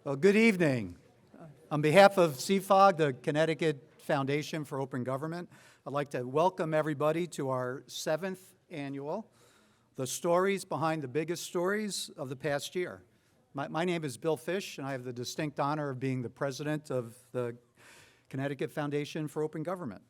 Well, good evening. On behalf of CFOG, the Connecticut Foundation for Open Government, I'd like to welcome everybody to our 7th annual, The Stories Behind the Biggest Stories of the Past Year. My name is Bill Fish, and I have the distinct honor of being the president of the Connecticut Foundation for Open Government.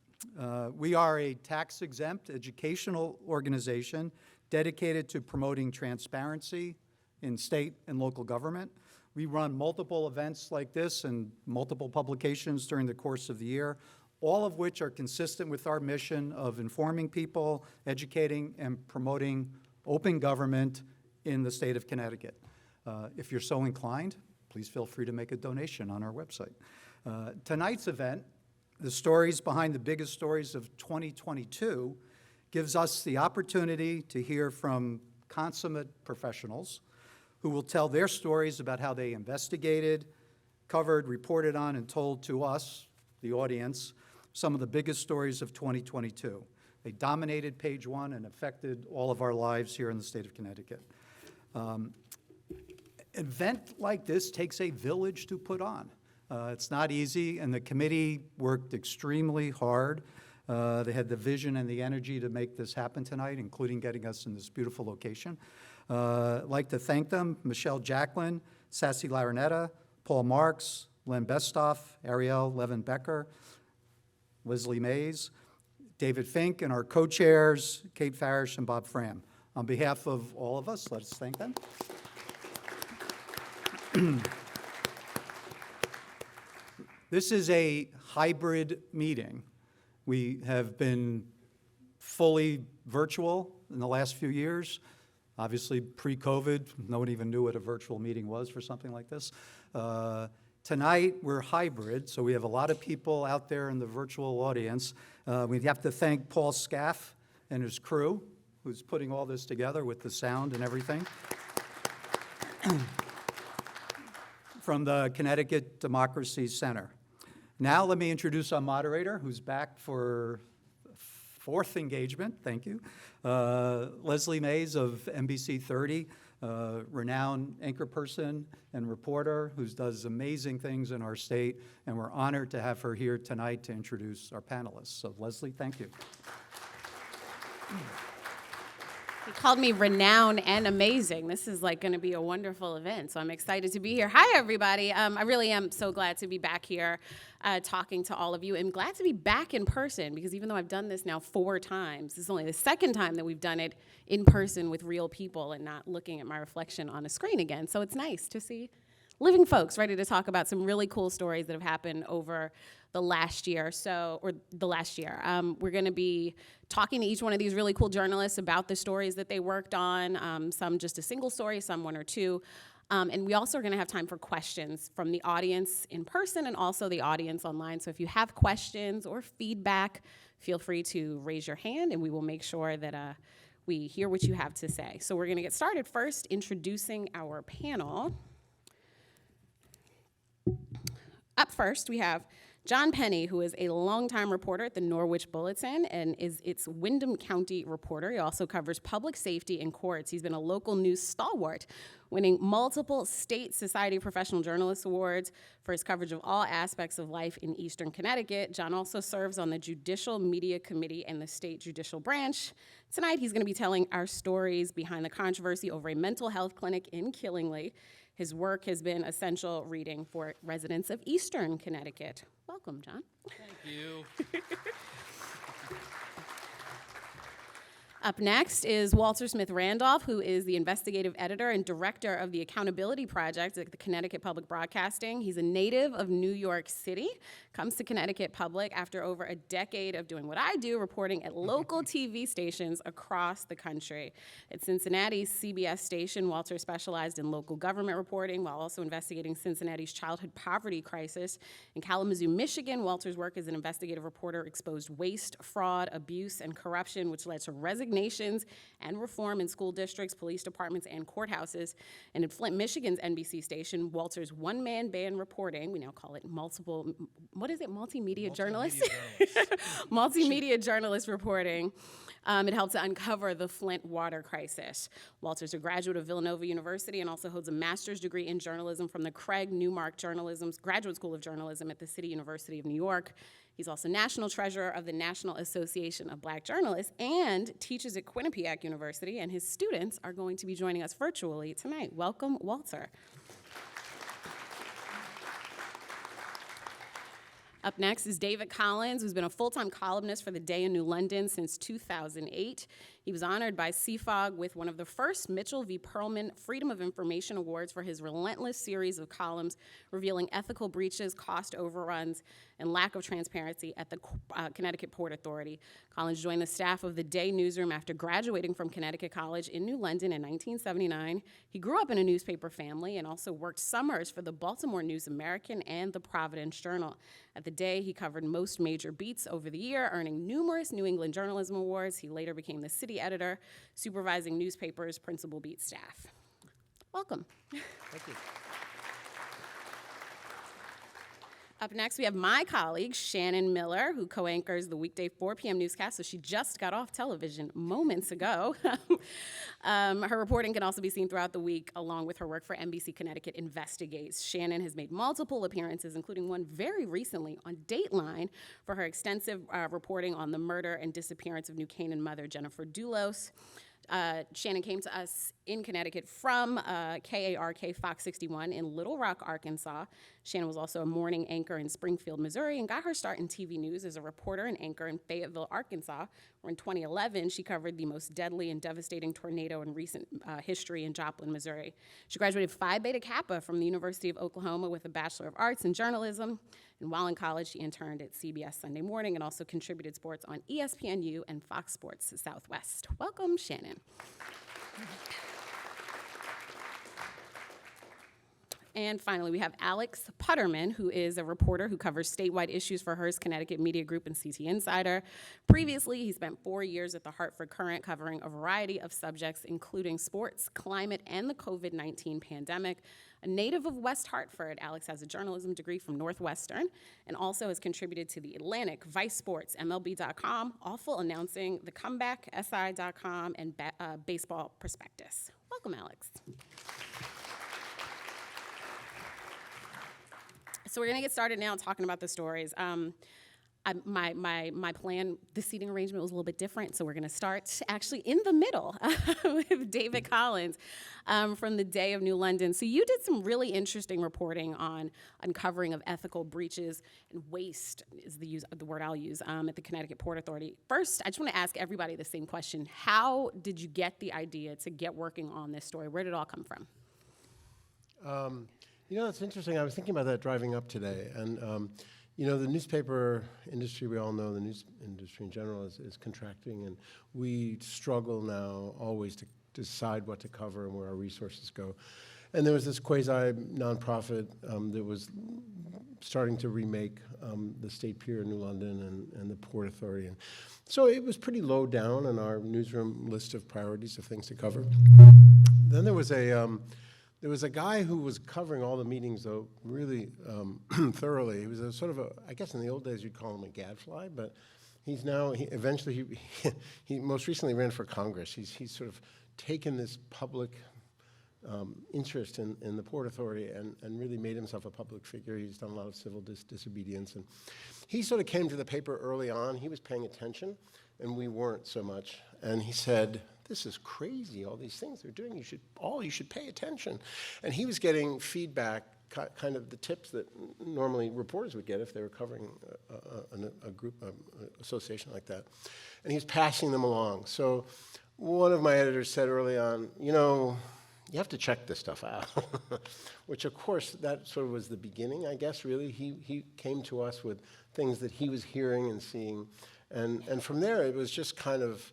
We are a tax-exempt educational organization dedicated to promoting transparency in state and local government. We run multiple events like this and multiple publications during the course of the year, all of which are consistent with our mission of informing people, educating, and promoting open government in the state of Connecticut. If you're so inclined, please feel free to make a donation on our website. Tonight's event, The Stories Behind the Biggest Stories of 2022, gives us the opportunity to hear from consummate professionals who will tell their stories about how they investigated, covered, reported on, and told to us, the audience, some of the biggest stories of 2022. They dominated page one and affected all of our lives here in the state of Connecticut. An event like this takes a village to put on. It's not easy, and the committee worked extremely hard. They had the vision and the energy to make this happen tonight, including getting us in this beautiful location. I'd like to thank them: Michelle Jacqueline, Sassy Larinetta, Paul Marks, Len Bestoff, Ariel Levin-Becker, Leslie Mays, David Fink, and our co-chairs, Kate Farish and Bob Fram. On behalf of all of us, let's thank them. This is a hybrid meeting. We have been fully virtual in the last few years. Obviously, pre-COVID, no one even knew what a virtual meeting was for something like this. Tonight, we're hybrid, so we have a lot of people out there in the virtual audience. We have to thank Paul Scaff and his crew, who's putting all this together with the sound and everything. From the Connecticut Democracy Center. Now let me introduce our moderator, who's back for fourth engagement, thank you. Leslie Mays of NBC 30, renowned anchor person and reporter who does amazing things in our state, and we're honored to have her here tonight to introduce our panelists. So Leslie, thank you. He called me renowned and amazing. This is like going to be a wonderful event, so I'm excited to be here. Hi, everybody. I really am so glad to be back here talking to all of you. I'm glad to be back in person because even though I've done this now 4 times, this is only the second time that we've done it in person with real people and not looking at my reflection on a screen again. So it's nice to see living folks ready to talk about some really cool stories that have happened over the last year. We're going to be talking to each one of these really cool journalists about the stories that they worked on, some just a single story, some 1 or 2. And we also are going to have time for questions from the audience in person and also the audience online. So if you have questions or feedback, feel free to raise your hand and we will make sure that we hear what you have to say. So we're going to get started first introducing our panel. Up first, we have John Penny, who is a longtime reporter at the Norwich Bulletin and is its Windham County reporter. He also covers public safety and courts. He's been a local news stalwart, winning multiple State Society of Professional Journalists awards for his coverage of all aspects of life in Eastern Connecticut. John also serves on the Judicial Media Committee and the State Judicial Branch. Tonight, he's going to be telling our stories behind the controversy over a mental health clinic in Killingly. His work has been essential reading for residents of Eastern Connecticut. Welcome, John. Thank you. Up next is Walter Smith Randolph, who is the investigative editor and director of the Accountability Project at the Connecticut Public Broadcasting. He's a native of New York City, comes to Connecticut Public after over a decade of doing what I do, reporting at local TV stations across the country. At Cincinnati's CBS station, Walter specialized in local government reporting while also investigating Cincinnati's childhood poverty crisis. In Kalamazoo, Michigan, Walter's work as an investigative reporter exposed waste, fraud, abuse, and corruption, which led to resignation resignations and reform in school districts, police departments, and courthouses. And in Flint, Michigan's NBC station, Walter's one-man band reporting, we now call it multimedia journalist? Multimedia journalist reporting. It helped to uncover the Flint water crisis. Walter's a graduate of Villanova University and also holds a master's degree in journalism from the Craig Newmark Graduate School of Journalism at the City University of New York. He's also national treasurer of the National Association of Black Journalists and teaches at Quinnipiac University, and his students are going to be joining us virtually tonight. Welcome, Walter. Up next is David Collins, who's been a full-time columnist for The Day in New London since 2008. He was honored by CFOG with one of the first Mitchell v. Perlman Freedom of Information Awards for his relentless series of columns revealing ethical breaches, cost overruns, and lack of transparency at the Connecticut Port Authority. Collins joined the staff of The Day newsroom after graduating from Connecticut College in New London in 1979. He grew up in a newspaper family and also worked summers for the Baltimore News American and the Providence Journal. At The Day, he covered most major beats over the year, earning numerous New England Journalism Awards. He later became the city editor, supervising newspapers' principal beat staff. Welcome. Thank you. Up next, we have my colleague, Shannon Miller, who co-anchors the weekday 4 p.m. newscast, so she just got off television moments ago. Her reporting can also be seen throughout the week, along with her work for NBC Connecticut Investigates. Shannon has made multiple appearances, including one very recently on Dateline, for her extensive reporting on the murder and disappearance of New Canaan mother Jennifer Dulos. Shannon came to us in Connecticut from KARK Fox 61 in Little Rock, Arkansas. Shannon was also a morning anchor in Springfield, Missouri, and got her start in TV news as a reporter and anchor in Fayetteville, Arkansas, where in 2011 she covered the most deadly and devastating tornado in recent history in Joplin, Missouri. She graduated Phi Beta Kappa from the University of Oklahoma with a Bachelor of Arts in Journalism. And while in college, she interned at CBS Sunday Morning and also contributed sports on ESPNU and Fox Sports Southwest. Welcome, Shannon. And finally, we have Alex Putterman, who is a reporter who covers statewide issues for Hearst Connecticut Media Group and CT Insider. Previously, he spent 4 years at the Hartford Courant covering a variety of subjects, including sports, climate, and the COVID-19 pandemic. A native of West Hartford, Alex has a journalism degree from Northwestern and also has contributed to The Atlantic, Vice Sports, MLB.com, Awful Announcing, The Comeback, SI.com, and Baseball Prospectus. Welcome, Alex. So we're going to get started now talking about the stories. My plan, the seating arrangement was a little bit different, so we're going to start actually in the middle with David Collins from The Day of New London. So you did some really interesting reporting on uncovering of ethical breaches and waste is the word I'll use at the Connecticut Port Authority. First, I just want to ask everybody the same question. How did you get the idea to get working on this story? Where did it all come from? You know, it's interesting. I was thinking about that driving up today. And, you know, the newspaper industry, we all know the news industry in general is contracting. And we struggle now always to decide what to cover and where our resources go. And there was this quasi-nonprofit that was starting to remake the State Pier in New London and the Port Authority. And so it was pretty low down on our newsroom list of priorities of things to cover. Then there was a guy who was covering all the meetings, though, really thoroughly. He was a sort of I guess in the old days you'd call him a gadfly, but he's now, he most recently ran for Congress. He's sort of taken this public interest in the Port Authority and really made himself a public figure. He's done a lot of civil disobedience. And he sort of came to the paper early on. He was paying attention, and we weren't so much. And he said, this is crazy, all these things they're doing. You should pay attention. And he was getting feedback, kind of the tips that normally reporters would get if they were covering a group, association like that. And he's passing them along. So one of my editors said early on, you know, you have to check this stuff out, which of course that sort of was the beginning, I guess, really. He came to us with things that he was hearing and seeing. And from there, it was just kind of,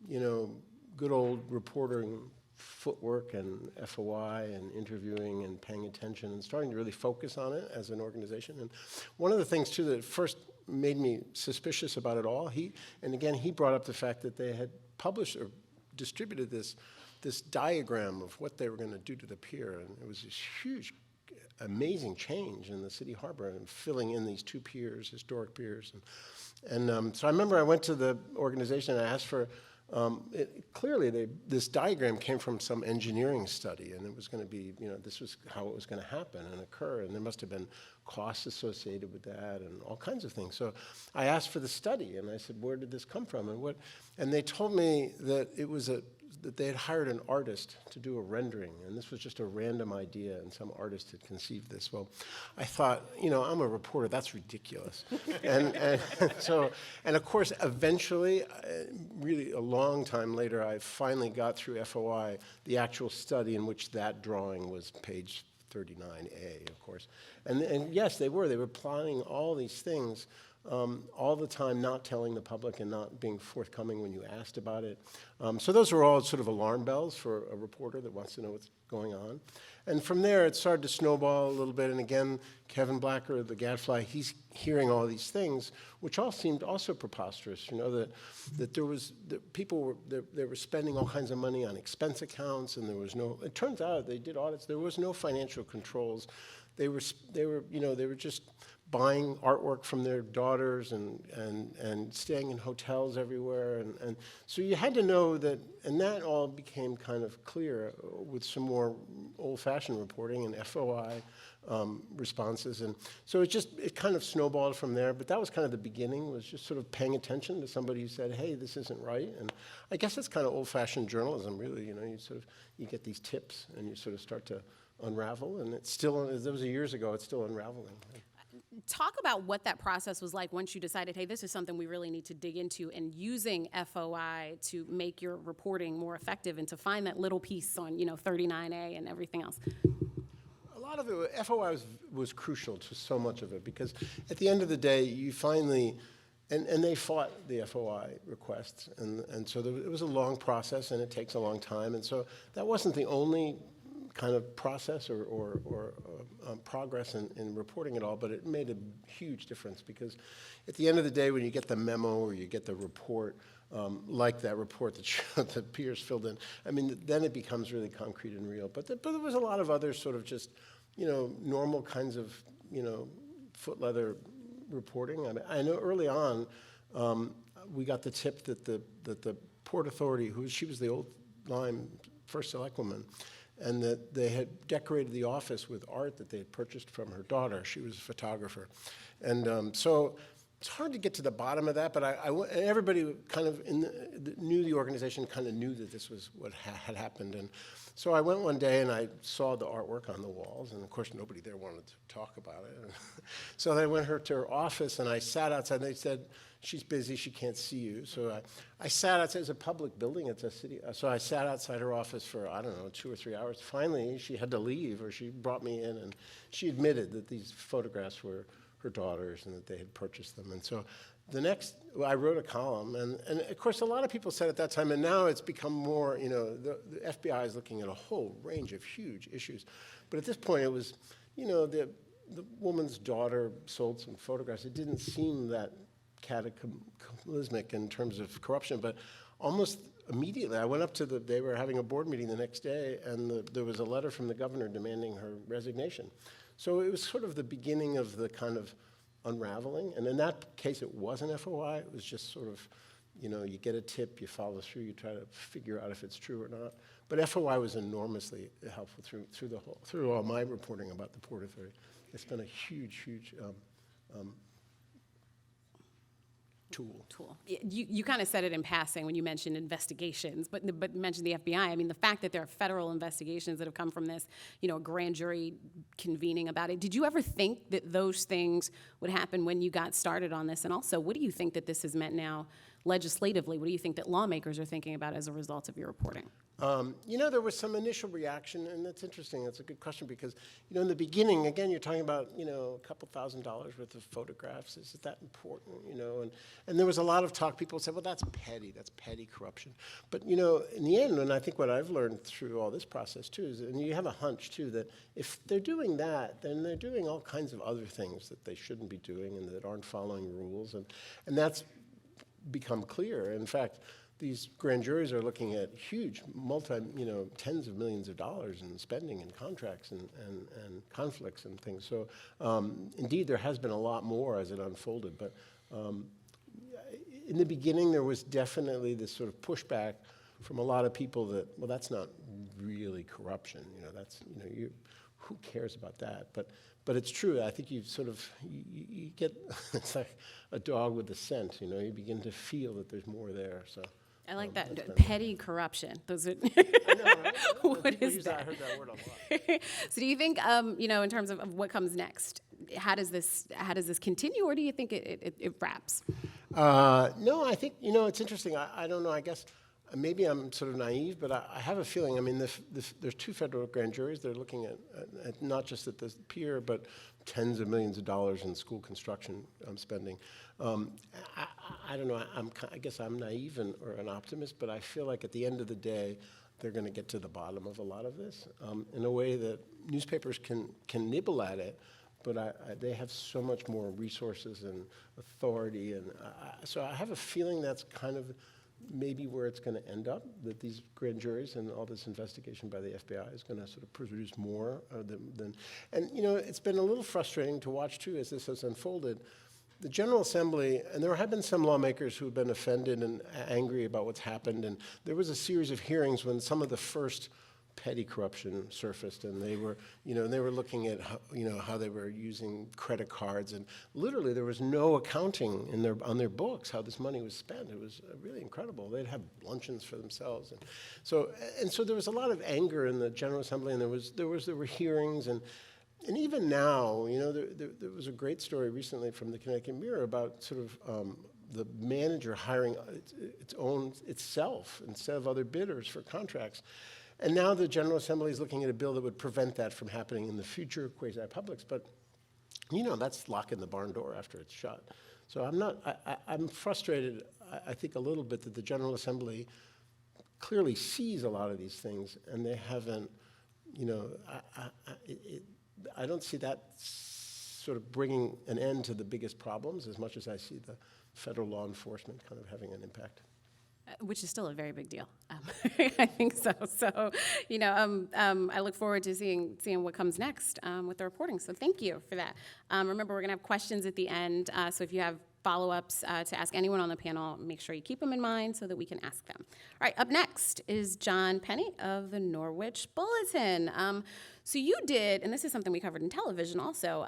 you know, good old reporting footwork and FOI and interviewing and paying attention and starting to really focus on it as an organization. And one of the things, too, that first made me suspicious about it all, he brought up the fact that they had published or distributed this diagram of what they were going to do to the pier, and it was this huge, amazing change in the city harbor and filling in these two piers, historic piers. So I remember I went to the organization and I asked for, clearly this diagram came from some engineering study, and it was going to be, this was how it was going to happen and occur, and there must have been costs associated with that and all kinds of things. So I asked for the study, and I said, where did this come from? And they told me that it was that they had hired an artist to do a rendering, and this was just a random idea, and some artist had conceived this. Well, I thought, I'm a reporter, that's ridiculous. and of course, eventually, really a long time later, I finally got through FOI, the actual study in which that drawing was page 39A, of course. And yes, they were plotting all these things all the time, not telling the public and not being forthcoming when you asked about it. So those were all sort of alarm bells for a reporter that wants to know what's going on. And from there, it started to snowball a little bit. And again, Kevin Blacker, the gadfly, he's hearing all these things, which all seemed also preposterous. That there was people were spending all kinds of money on expense accounts, and there was no. It turns out they did audits. There was no financial controls. They were just buying artwork from their daughters and staying in hotels everywhere. And so you had to know that, and that all became kind of clear with some more old-fashioned reporting and FOI responses. And so it kind of snowballed from there, but that was kind of the beginning, was just sort of paying attention to somebody who said, hey, this isn't right. And I guess that's kind of old-fashioned journalism, really. You get these tips and you sort of start to unravel, and it's still, that was years ago, it's still unraveling. Talk about what that process was like once you decided, hey, this is something we really need to dig into, and using FOI to make your reporting more effective and to find that little piece on, 39A and everything else. A lot of it, FOI was crucial to so much of it, because at the end of the day, you finally, and they fought the FOI requests, and so it was a long process, and it takes a long time, and so that wasn't the only kind of process or progress in reporting it all, but it made a huge difference, because at the end of the day, when you get the memo or you get the report, like that report that showed the piers filled in, then it becomes really concrete and real. But there was a lot of other sort of just, normal kinds of, foot leather reporting. I know early on, we got the tip that the Port Authority, she was the old Lyme first selectwoman, and that they had decorated the office with art that they had purchased from her daughter. She was a photographer. And so it's hard to get to the bottom of that, but everybody kind of knew the organization, kind of knew that this was what had happened. And so I went one day and I saw the artwork on the walls, and of course nobody there wanted to talk about it. So I went to her office and I sat outside, and they said, she's busy, she can't see you. So I sat outside. It's a public building, it's a city. So I sat outside her office for, 2 or 3 hours. Finally, she had to leave, or she brought me in, and she admitted that these photographs were her daughter's and that they had purchased them. And so I wrote a column, and of course a lot of people said at that time, and now it's become more, the FBI is looking at a whole range of huge issues. But at this point it was, the woman's daughter sold some photographs. It didn't seem that cataclysmic in terms of corruption, but almost immediately I went up to they were having a board meeting the next day, and there was a letter from the governor demanding her resignation. So it was sort of the beginning of the kind of unraveling, and in that case it wasn't FOI, it was just sort of, you get a tip, you follow through, you try to figure out if it's true or not. But FOI was enormously helpful through all my reporting about the Port Authority. It's been a huge tool. You kind of said it in passing when you mentioned investigations, but mentioned the FBI. The fact that there are federal investigations that have come from this, a grand jury convening about it. Did you ever think that those things would happen when you got started on this? And also, what do you think that this has meant now legislatively? What do you think that lawmakers are thinking about as a result of your reporting? There was some initial reaction, and that's interesting. That's a good question, because, in the beginning, again, you're talking about, a couple $1,000s worth of photographs. Is it that important, And there was a lot of talk. People said, well, that's petty corruption. But, in the end, and I think what I've learned through all this process, too, is, and you have a hunch, too, that if they're doing that, then they're doing all kinds of other things that they shouldn't be doing and that aren't following rules. And that's become clear. In fact, these grand juries are looking at huge tens of millions of dollars in spending and contracts and conflicts and things. So indeed, there has been a lot more as it unfolded. But in the beginning, there was definitely this sort of pushback from a lot of people that, well, that's not really corruption. Who cares about that? But it's true. I think you get, it's like a dog with a scent, you begin to feel that there's more there. So I like that. Petty corruption. Those are. I know, right? What People is use that? I heard that word a lot. So do you think, in terms of what comes next, how does this continue, or do you think it wraps? No, I think, it's interesting. I don't know, I guess maybe I'm sort of naive, but I have a feeling, I mean, there's 2 federal grand juries. They're looking at not just at the pier, but tens of millions of dollars in school construction spending. I don't know, I guess I'm naive or an optimist, but I feel like at the end of the day, they're going to get to the bottom of a lot of this in a way that newspapers can nibble at it, but they have so much more resources and authority, and so I have a feeling that's kind of maybe where it's going to end up, that these grand juries and all this investigation by the FBI is going to sort of produce more than. And, it's been a little frustrating to watch, too, as this has unfolded. The General Assembly, and there have been some lawmakers who have been offended and angry about what's happened, and there was a series of hearings when some of the first petty corruption surfaced, and they were looking at how they were using credit cards, and literally there was no accounting on their books how this money was spent. It was really incredible. They'd have luncheons for themselves, and so there was a lot of anger in the General Assembly, and there were hearings, and even now, there was a great story recently from the Connecticut Mirror about sort of the manager hiring itself instead of other bidders for contracts. And now the General Assembly is looking at a bill that would prevent that from happening in the future, quasi-publics. But, that's locking the barn door after it's shut. So I'm frustrated, I think, a little bit that the General Assembly clearly sees a lot of these things, and they haven't, I don't see that sort of bringing an end to the biggest problems as much as I see the federal law enforcement kind of having an impact. Which is still a very big deal. I think so. So, I look forward to seeing what comes next with the reporting. So thank you for that. Remember, we're going to have questions at the end. So if you have follow-ups to ask anyone on the panel, make sure you keep them in mind so that we can ask them. All right, up next is John Penny of the Norwich Bulletin. So you did, and this is something we covered in television also,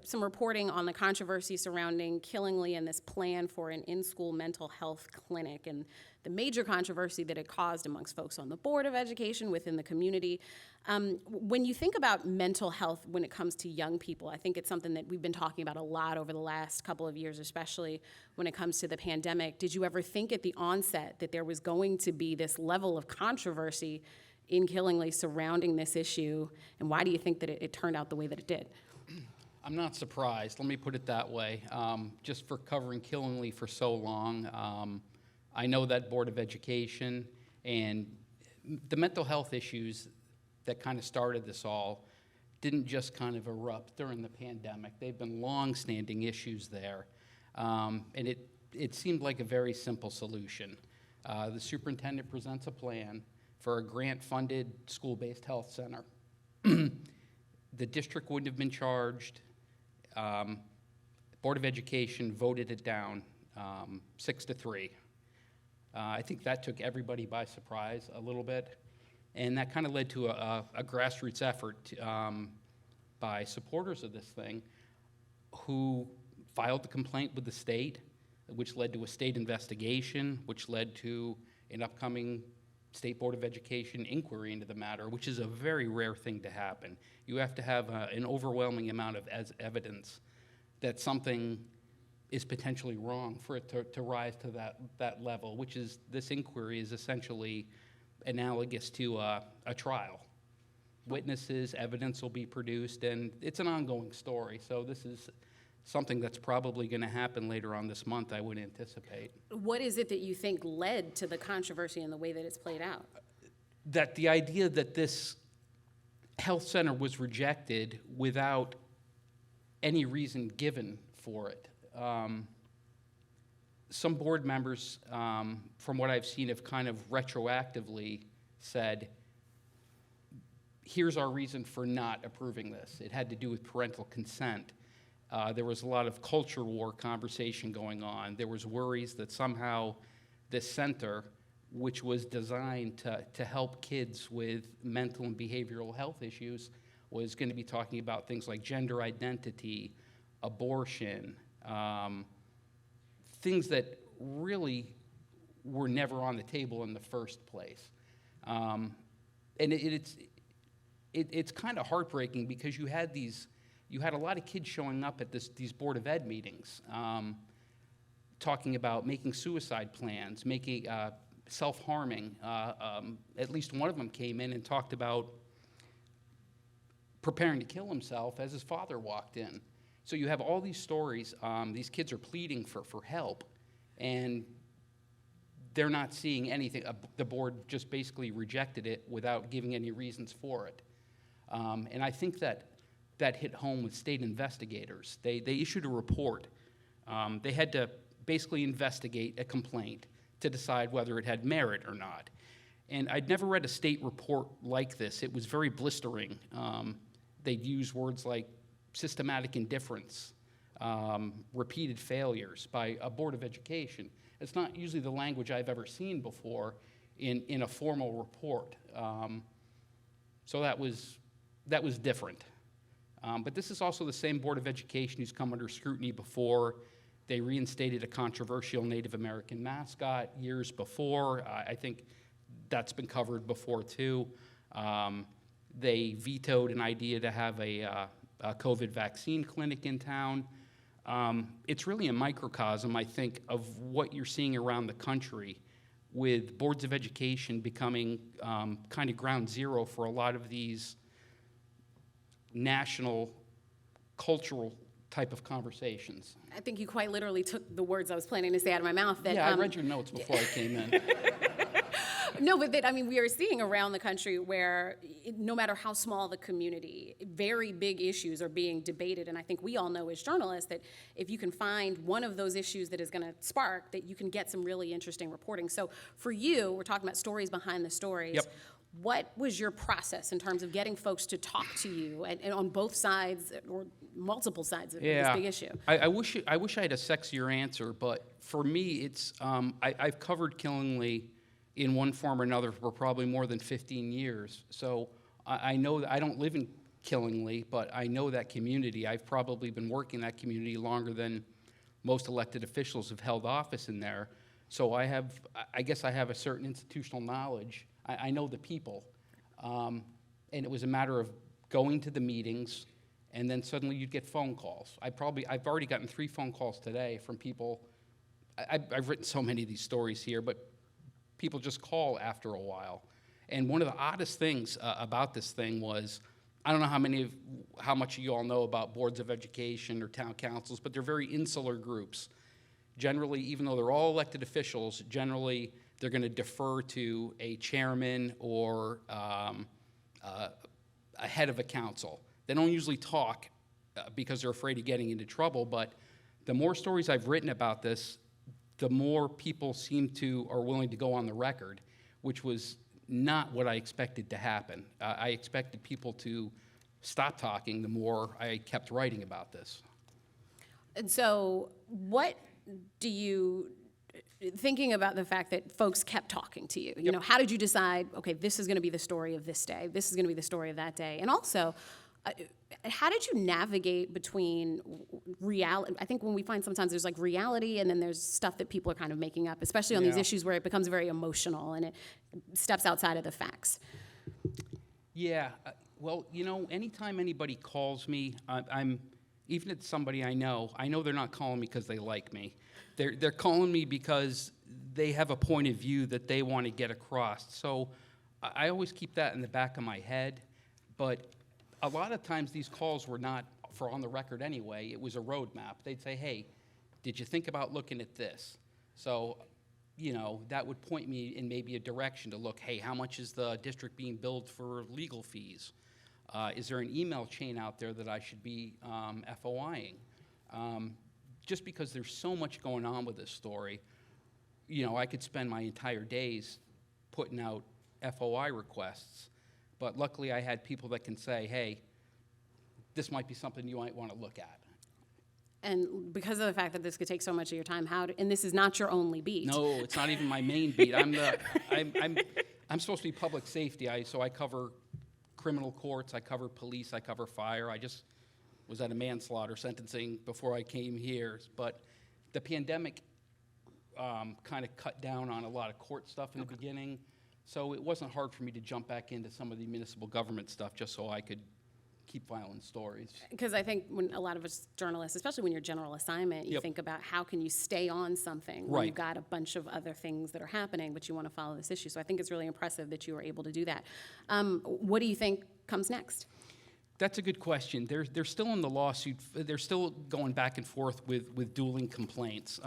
some reporting on the controversy surrounding Killingly and this plan for an in-school mental health clinic and the major controversy that it caused amongst folks on the Board of Education, within the community. When you think about mental health when it comes to young people, I think it's something that we've been talking about a lot over the last couple of years, especially when it comes to the pandemic. Did you ever think at the onset that there was going to be this level of controversy in Killingly surrounding this issue, and why do you think that it turned out the way that it did? I'm not surprised, let me put it that way. Just for covering Killingly for so long, I know that Board of Education and the mental health issues that kind of started this all didn't just kind of erupt during the pandemic. They've been long-standing issues there, and it seemed like a very simple solution. The superintendent presents a plan for a grant-funded school-based health center. The district wouldn't have been charged. Board of Education voted it down 6-3. I think that took everybody by surprise a little bit, and that kind of led to a grassroots effort by supporters of this thing who filed the complaint with the state, which led to a state investigation, which led to an upcoming State Board of Education inquiry into the matter, which is a very rare thing to happen. You have to have an overwhelming amount of evidence that something is potentially wrong for it to rise to that level, which is, this inquiry is essentially analogous to a trial. Witnesses, evidence will be produced, and it's an ongoing story. So this is something that's probably going to happen later on this month, I would anticipate. What is it that you think led to the controversy and the way that it's played out? That the idea that this health center was rejected without any reason given for it. some board members, from what I've seen, have kind of retroactively said, here's our reason for not approving this. It had to do with parental consent. There was a lot of culture war conversation going on. There was worries that somehow this center, which was designed to help kids with mental and behavioral health issues, was going to be talking about things like gender identity, abortion, things that really were never on the table in the first place. And it's kind of heartbreaking because you had a lot of kids showing up at these Board of Ed meetings, talking about making suicide plans, making self-harming. At least one of them came in and talked about preparing to kill himself as his father walked in. So you have all these stories. These kids are pleading for help, and they're not seeing anything. The board just basically rejected it without giving any reasons for it. And I think that hit home with state investigators. They issued a report. They had to basically investigate a complaint to decide whether it had merit or not. And I'd never read a state report like this. It was very blistering. They'd use words like systematic indifference, repeated failures by a Board of Education. It's not usually the language I've ever seen before in a formal report. So that was different. But this is also the same Board of Education who's come under scrutiny before. They reinstated a controversial Native American mascot years before. I think that's been covered before too. They vetoed an idea to have a COVID vaccine clinic in town. It's really a microcosm, I think, of what you're seeing around the country, with boards of education becoming kind of ground zero for a lot of these national cultural type of conversations. I think you quite literally took the words I was planning to say out of my mouth. That, yeah, I read your notes before I came in. No, but we are seeing around the country where no matter how small the community, very big issues are being debated. And I think we all know as journalists that if you can find one of those issues that is going to spark, that you can get some really interesting reporting. So for you, we're talking about stories behind the stories. Yep. What was your process in terms of getting folks to talk to you and on both sides or multiple sides of this big issue? I wish I had a sexier answer, but for me, it's I've covered Killingly in one form or another for probably more than 15 years. So I know that I don't live in Killingly, but I know that community. I've probably been working that community longer than most elected officials have held office in there. So I guess I have a certain institutional knowledge. I know the people. And it was a matter of going to the meetings, and then suddenly you'd get phone calls. I've already gotten 3 phone calls today from people. I've written so many of these stories here, but people just call after a while. And one of the oddest things about this thing was, I don't know how much of you all know about boards of education or town councils, but they're very insular groups. Generally, even though they're all elected officials, generally they're going to defer to a chairman or a head of a council. They don't usually talk because they're afraid of getting into trouble, but the more stories I've written about this, the more people are willing to go on the record, which was not what I expected to happen. I expected people to stop talking the more I kept writing about this. And so what do you, thinking about the fact that folks kept talking to you, how did you decide, okay, this is going to be the story of this day, this is going to be the story of that day? And also, how did you navigate between reality? I think when we find sometimes there's like reality and then there's stuff that people are kind of making up, especially on these issues where it becomes very emotional and it steps outside of the facts. Yeah, well, anytime anybody calls me, even if it's somebody I know they're not calling me because they like me. They're calling me because they have a point of view that they want to get across. So I always keep that in the back of my head, but a lot of times these calls were not for on the record anyway. It was a roadmap. They'd say, hey, did you think about looking at this? So, that would point me in maybe a direction to look, hey, how much is the district being billed for legal fees? Is there an email chain out there that I should be FOIing? just because there's so much going on with this story, you know, I could spend my entire days putting out FOI requests, but luckily I had people that can say, hey, this might be something you might want to look at. And because of the fact that this could take so much of your time, and this is not your only beat. No, it's not even my main beat. I'm supposed to be public safety, so I cover criminal courts, I cover police, I cover fire. I just was at a manslaughter sentencing before I came here. But the pandemic kind of cut down on a lot of court stuff in the beginning, so it wasn't hard for me to jump back into some of the municipal government stuff just so I could keep filing stories. Because I think when a lot of us journalists, especially when you're general assignment, you Yep. think about how can you stay on something when Right. you've got a bunch of other things that are happening, but you want to follow this issue. So I think it's really impressive that you were able to do that. What do you think comes next? That's a good question. They're still in the lawsuit. They're still going back and forth with dueling complaints.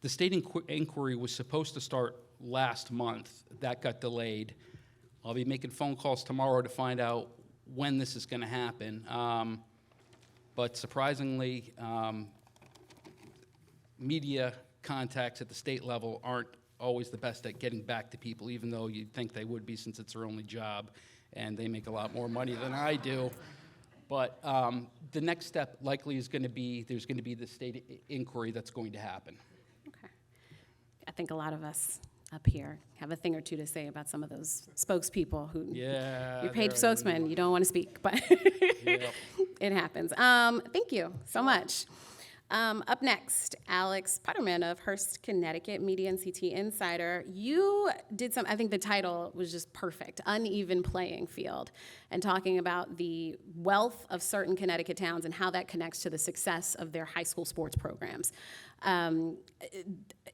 The state inquiry was supposed to start last month. That got delayed. I'll be making phone calls tomorrow to find out when this is going to happen. But surprisingly, media contacts at the state level aren't always the best at getting back to people, even though you'd think they would be since it's their only job, and they make a lot more money than I do. But the next step likely is going to be, there's going to be the state inquiry that's going to happen. Okay. I think a lot of us up here have a thing or two to say about some of those spokespeople who Yeah. you're paid spokesman, you don't want to speak, but Yep. it happens. Thank you so much. Up next, Alex Putterman of Hearst, Connecticut, Media and CT Insider. You did I think the title was just perfect, Uneven Playing Field, and talking about the wealth of certain Connecticut towns and how that connects to the success of their high school sports programs.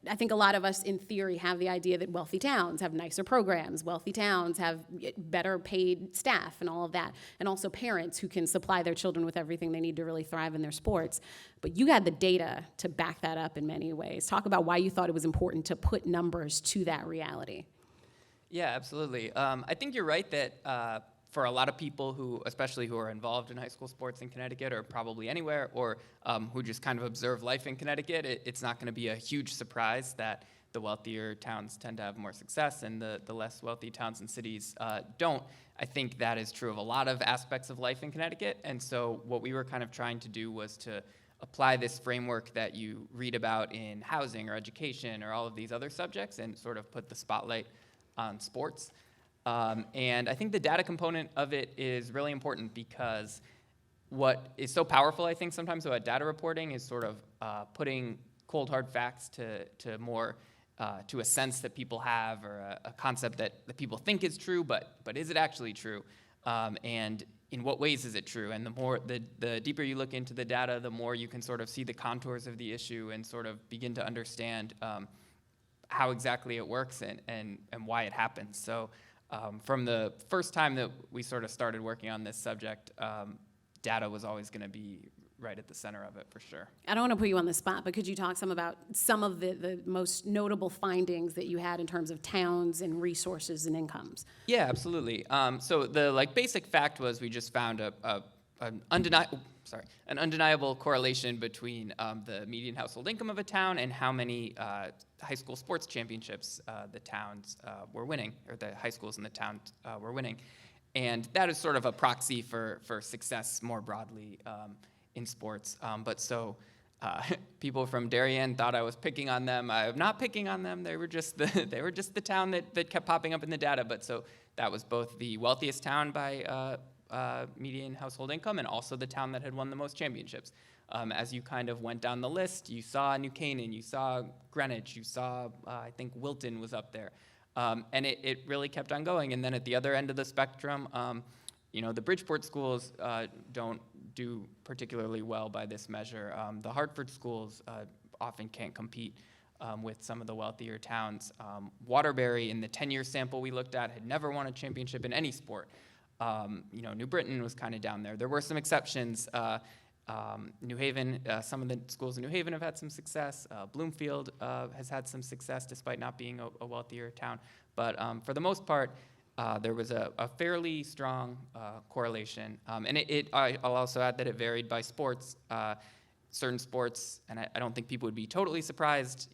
I think a lot of us, in theory, have the idea that wealthy towns have nicer programs, wealthy towns have better paid staff and all of that, and also parents who can supply their children with everything they need to really thrive in their sports. But you had the data to back that up in many ways. Talk about why you thought it was important to put numbers to that reality. Yeah, absolutely. I think you're right that for a lot of people who, especially who are involved in high school sports in Connecticut or probably anywhere, or who just kind of observe life in Connecticut, it's not going to be a huge surprise that the wealthier towns tend to have more success and the less wealthy towns and cities don't. I think that is true of a lot of aspects of life in Connecticut. And so what we were kind of trying to do was to apply this framework that you read about in housing or education or all of these other subjects and sort of put the spotlight on sports. And I think the data component of it is really important because what is so powerful, I think, sometimes about data reporting is sort of putting cold, hard facts to more to a sense that people have or a concept that people think is true, but is it actually true? And in what ways is it true? And the deeper you look into the data, the more you can sort of see the contours of the issue and sort of begin to understand how exactly it works and why it happens. So from the first time that we sort of started working on this subject, data was always going to be right at the center of it for sure. I don't want to put you on the spot, but could you talk about some of the most notable findings that you had in terms of towns and resources and incomes? Yeah, absolutely. So the basic fact was we just found an undeniable correlation between the median household income of a town and how many high school sports championships the towns were winning, or the high schools in the town were winning. And that is sort of a proxy for success more broadly in sports. People from Darien thought I was picking on them. I'm not picking on them. They were just the town that kept popping up in the data. But so that was both the wealthiest town by median household income and also the town that had won the most championships. As you kind of went down the list, you saw New Canaan, you saw Greenwich, you saw, I think Wilton was up there. And it really kept on going. And then at the other end of the spectrum, the Bridgeport schools don't do particularly well by this measure. The Hartford schools often can't compete with some of the wealthier towns. Waterbury, in the 10-year sample we looked at, had never won a championship in any sport. New Britain was kind of down there. There were some exceptions. New Haven, some of the schools in New Haven have had some success. Bloomfield has had some success despite not being a wealthier town. But for the most part, there was a fairly strong correlation. And I'll also add that it varied by sports. certain sports, and I don't think people would be totally surprised,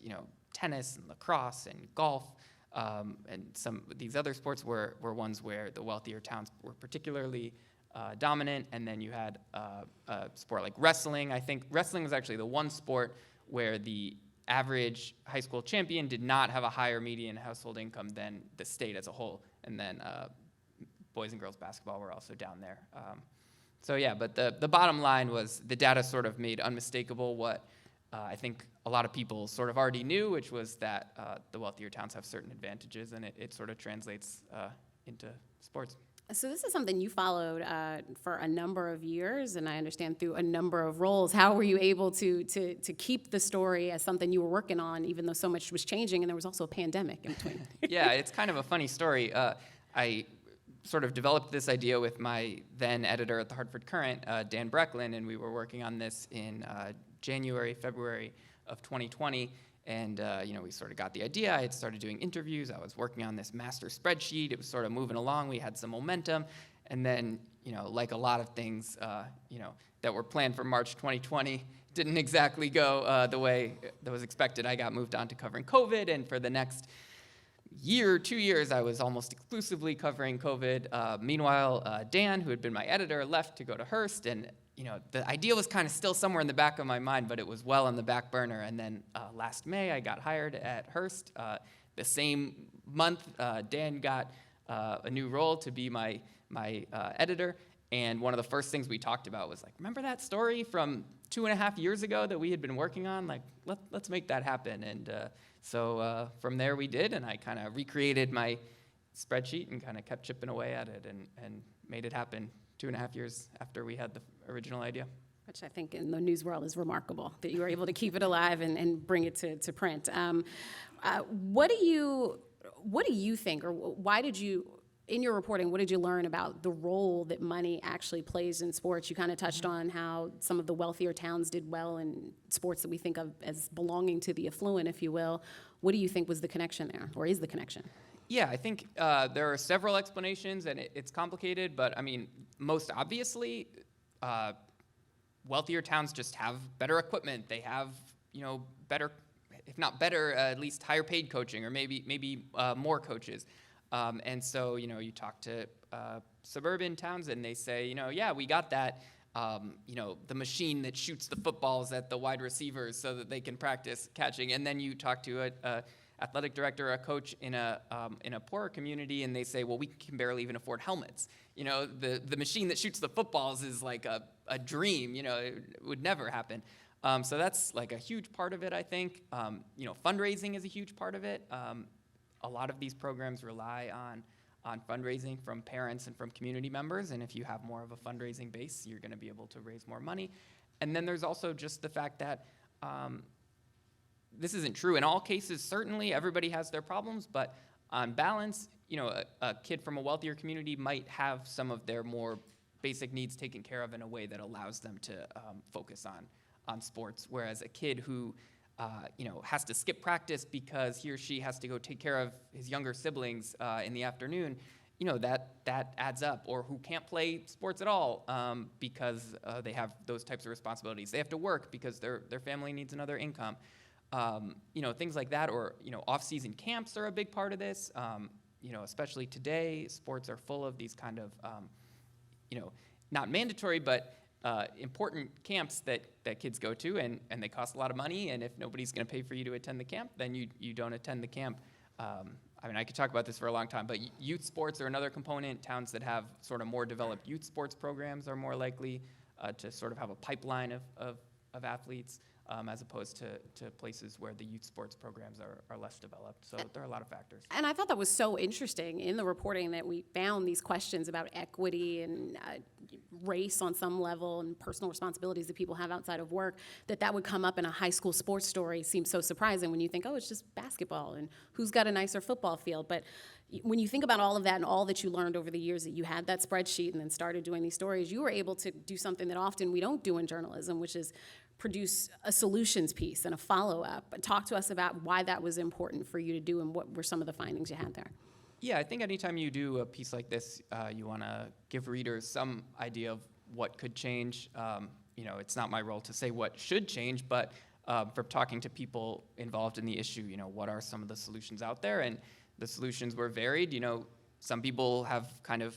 tennis and lacrosse and golf, and some of these other sports were ones where the wealthier towns were particularly dominant. And then you had a sport like wrestling. I think wrestling was actually the one sport where the average high school champion did not have a higher median household income than the state as a whole. And then boys and girls basketball were also down there. So yeah, but the bottom line was the data sort of made unmistakable what I think a lot of people sort of already knew, which was that the wealthier towns have certain advantages, and it sort of translates into sports. So this is something you followed for a number of years, and I understand through a number of roles. How were you able to keep the story as something you were working on, even though so much was changing and there was also a pandemic in between? Yeah, it's kind of a funny story. I sort of developed this idea with my then editor at the Hartford Courant, Dan Brecklin, and we were working on this in January, February of 2020. And, we sort of got the idea. I had started doing interviews. I was working on this master spreadsheet. It was sort of moving along. We had some momentum. And then, like a lot of things, that were planned for March 2020, didn't exactly go the way that was expected. I got moved on to covering COVID. And for the next year, 2 years, I was almost exclusively covering COVID. Meanwhile, Dan, who had been my editor, left to go to Hearst. And the idea was kind of still somewhere in the back of my mind, but it was well on the back burner. And then last May, I got hired at Hearst. The same month, Dan got a new role to be my editor. And one of the first things we talked about was like, remember that story from 2.5 years ago that we had been working on? Like, let's make that happen. And so from there we did, and I kind of recreated my spreadsheet and kind of kept chipping away at it and made it happen 2.5 years after we had the original idea. Which I think in the news world is remarkable, that you were able to keep it alive and bring it to print. What do you think, or why did you, in your reporting, what did you learn about the role that money actually plays in sports? You kind of touched on how some of the wealthier towns did well in sports that we think of as belonging to the affluent, if you will. What do you think was the connection there, or is the connection? Yeah, I think there are several explanations, and it's complicated, but I mean, most obviously, wealthier towns just have better equipment. They have, better, if not better, at least higher paid coaching, or maybe more coaches. And so, you talk to suburban towns, and they say, yeah, we got that. The machine that shoots the footballs at the wide receivers so that they can practice catching. And then you talk to a athletic director or a coach in a poorer community, and they say, well, we can barely even afford helmets. The machine that shoots the footballs is like a dream. It would never happen. So that's like a huge part of it, I think. Fundraising is a huge part of it. A lot of these programs rely on fundraising from parents and from community members, and if you have more of a fundraising base, you're going to be able to raise more money. And then there's also just the fact that this isn't true in all cases. Certainly, everybody has their problems, but on balance, a kid from a wealthier community might have some of their more basic needs taken care of in a way that allows them to focus on sports, whereas a kid who has to skip practice because he or she has to go take care of his younger siblings in the afternoon, that adds up. Or who can't play sports at all because they have those types of responsibilities. They have to work because their family needs another income. Things like that. Or off-season camps are a big part of this. Especially today, sports are full of these kind of not mandatory, but important camps that kids go to, and they cost a lot of money, and if nobody's going to pay for you to attend the camp, then you don't attend the camp. I could talk about this for a long time, but youth sports are another component. Towns that have sort of more developed youth sports programs are more likely to sort of have a pipeline of athletes, as opposed to places where the youth sports programs are less developed. So there are a lot of factors. And I thought that was so interesting in the reporting that we found these questions about equity and race on some level and personal responsibilities that people have outside of work, that would come up in a high school sports story seems so surprising when you think, oh, it's just basketball and who's got a nicer football field. But when you think about all of that and all that you learned over the years that you had that spreadsheet and then started doing these stories, you were able to do something that often we don't do in journalism, which is produce a solutions piece and a follow-up. Talk to us about why that was important for you to do and what were some of the findings you had there. Yeah, I think anytime you do a piece like this, you want to give readers some idea of what could change. it's not my role to say what should change, but from talking to people involved in the issue, what are some of the solutions out there? And the solutions were varied. Some people have kind of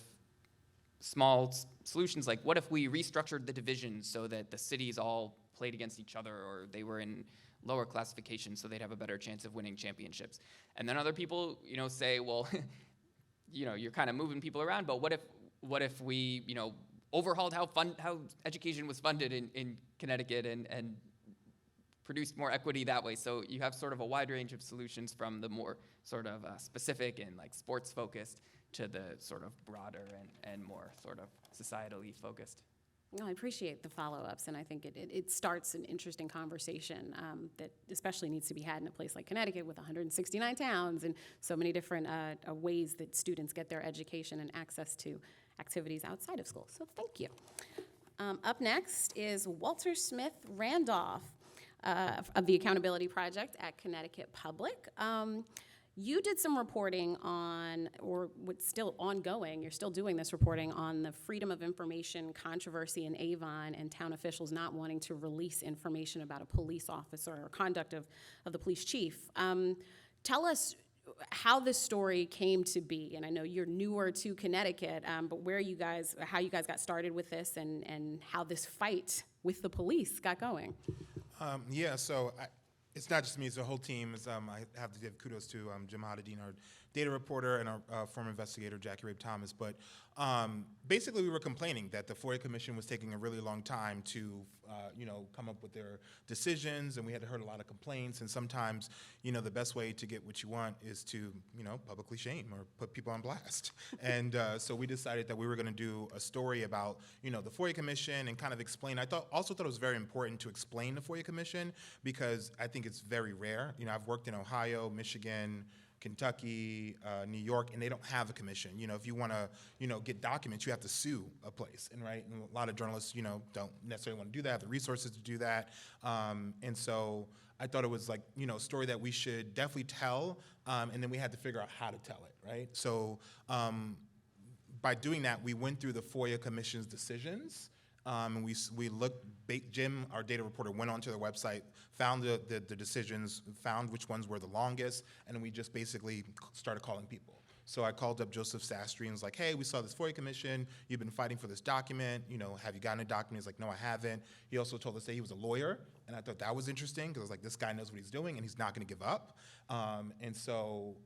small solutions like, what if we restructured the divisions so that the cities all played against each other, or they were in lower classifications so they'd have a better chance of winning championships? And then other people, say, well, you're kind of moving people around, but what if we, overhauled how education was funded in Connecticut and produced more equity that way? So you have sort of a wide range of solutions, from the more sort of specific and like sports focused to the sort of broader and more sort of societally focused. No, I appreciate the follow-ups, and I think it starts an interesting conversation that especially needs to be had in a place like Connecticut with 169 towns and so many different ways that students get their education and access to activities outside of school. So thank you. Up next is Walter Smith Randolph of the Accountability Project at Connecticut Public. You did some reporting on, or what's still ongoing, you're still doing this reporting on the Freedom of Information controversy in Avon and town officials not wanting to release information about a police officer or conduct of the police chief. Tell us how this story came to be, and I know you're newer to Connecticut, but how you guys got started with this and how this fight with the police got going. It's not just me, it's the whole team. I have to give kudos to Jim Hadadine, our data reporter, and our former investigator, Jackie Rabe Thomas. But basically, we were complaining that the FOIA Commission was taking a really long time to, come up with their decisions, and we had heard a lot of complaints. And sometimes, the best way to get what you want is to, publicly shame or put people on blast. And so we decided that we were going to do a story about, the FOIA Commission and kind of explain. Also thought it was very important to explain the FOIA Commission, because I think it's very rare. I've worked in Ohio, Michigan, Kentucky, New York, and they don't have a commission. If you want to, get documents, you have to sue a place, and a lot of journalists, don't necessarily want to do that, have the resources to do that, and so I thought it was like, a story that we should definitely tell, and then we had to figure out how to tell it, right? So by doing that, we went through the FOIA Commission's decisions. And we looked, Jim, our data reporter, went onto their website, found the decisions, found which ones were the longest, and then we just basically started calling people. So I called up Joseph Sastry and was like, hey, we saw this FOIA Commission, you've been fighting for this document, have you gotten a document? He's like, no, I haven't. He also told us that he was a lawyer, and I thought that was interesting, because I was like, this guy knows what he's doing, and he's not gonna give up. And so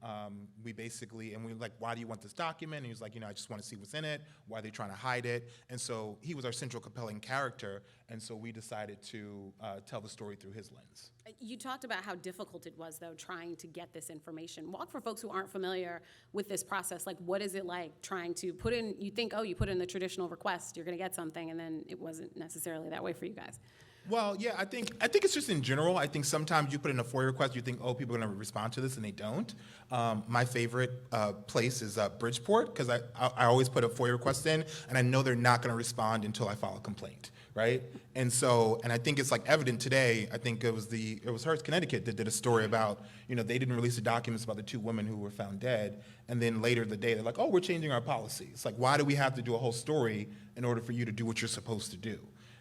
we basically, and we were like, why do you want this document? And he was like, I just wanna see what's in it, why are they trying to hide it? And so he was our central compelling character, and so we decided to tell the story through his lens. You talked about how difficult it was, though, trying to get this information. Walk for folks who aren't familiar with this process. Like, what is it like trying to put in, you think, oh, you put in the traditional request, you're gonna get something, and then it wasn't necessarily that way for you guys. Well, yeah, I think it's just in general. I think sometimes you put in a FOIA request, you think, oh, people are going to respond to this, and they don't. My favorite place is Bridgeport, because I always put a FOIA request in, and I know they're not going to respond until I file a complaint, right? And so, and I think it's like evident today. I think it was Hearst, Connecticut, that did a story about, they didn't release the documents about the 2 women who were found dead, and then later in the day they're like, oh, we're changing our policy. It's like, why do we have to do a whole story in order for you to do what you're supposed to do?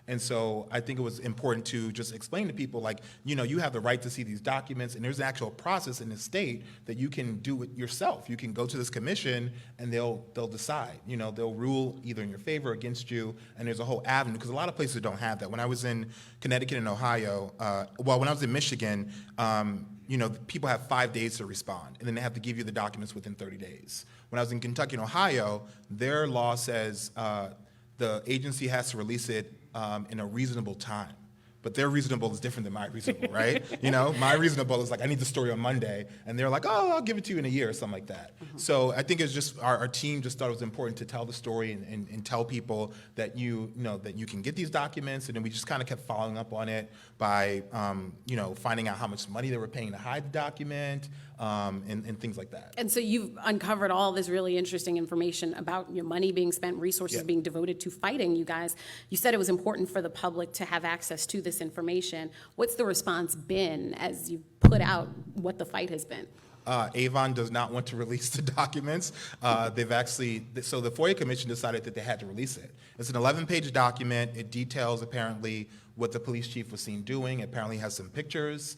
And so I think it was important to just explain to people, like, you have the right to see these documents, and there's an actual process in the state that you can do it yourself. You can go to this commission, and they'll decide. They'll rule either in your favor or against you, and there's a whole avenue, because a lot of places don't have that. When I was in Connecticut and Ohio, when I was in Michigan, people have 5 days to respond, and then they have to give you the documents within 30 days. When I was in Kentucky and Ohio, their law says the agency has to release it in a reasonable time. But their reasonable is different than my reasonable, right? My reasonable is like, I need the story on Monday, and they're like, oh, I'll give it to you in a year or something like that. Mm-hmm. So I think it's just our team just thought it was important to tell the story and tell people that that you can get these documents, and then we just kind of kept following up on it by finding out how much money they were paying to hide the document, and things like that. And so you've uncovered all this really interesting information about your money being spent, resources being devoted to fighting you guys. You said it was important for the public to have access to this information. What's the response been as you put out what the fight has been? Avon does not want to release the documents. So the FOIA Commission decided that they had to release it. It's an 11-page document. It details apparently what the police chief was seen doing. It apparently has some pictures.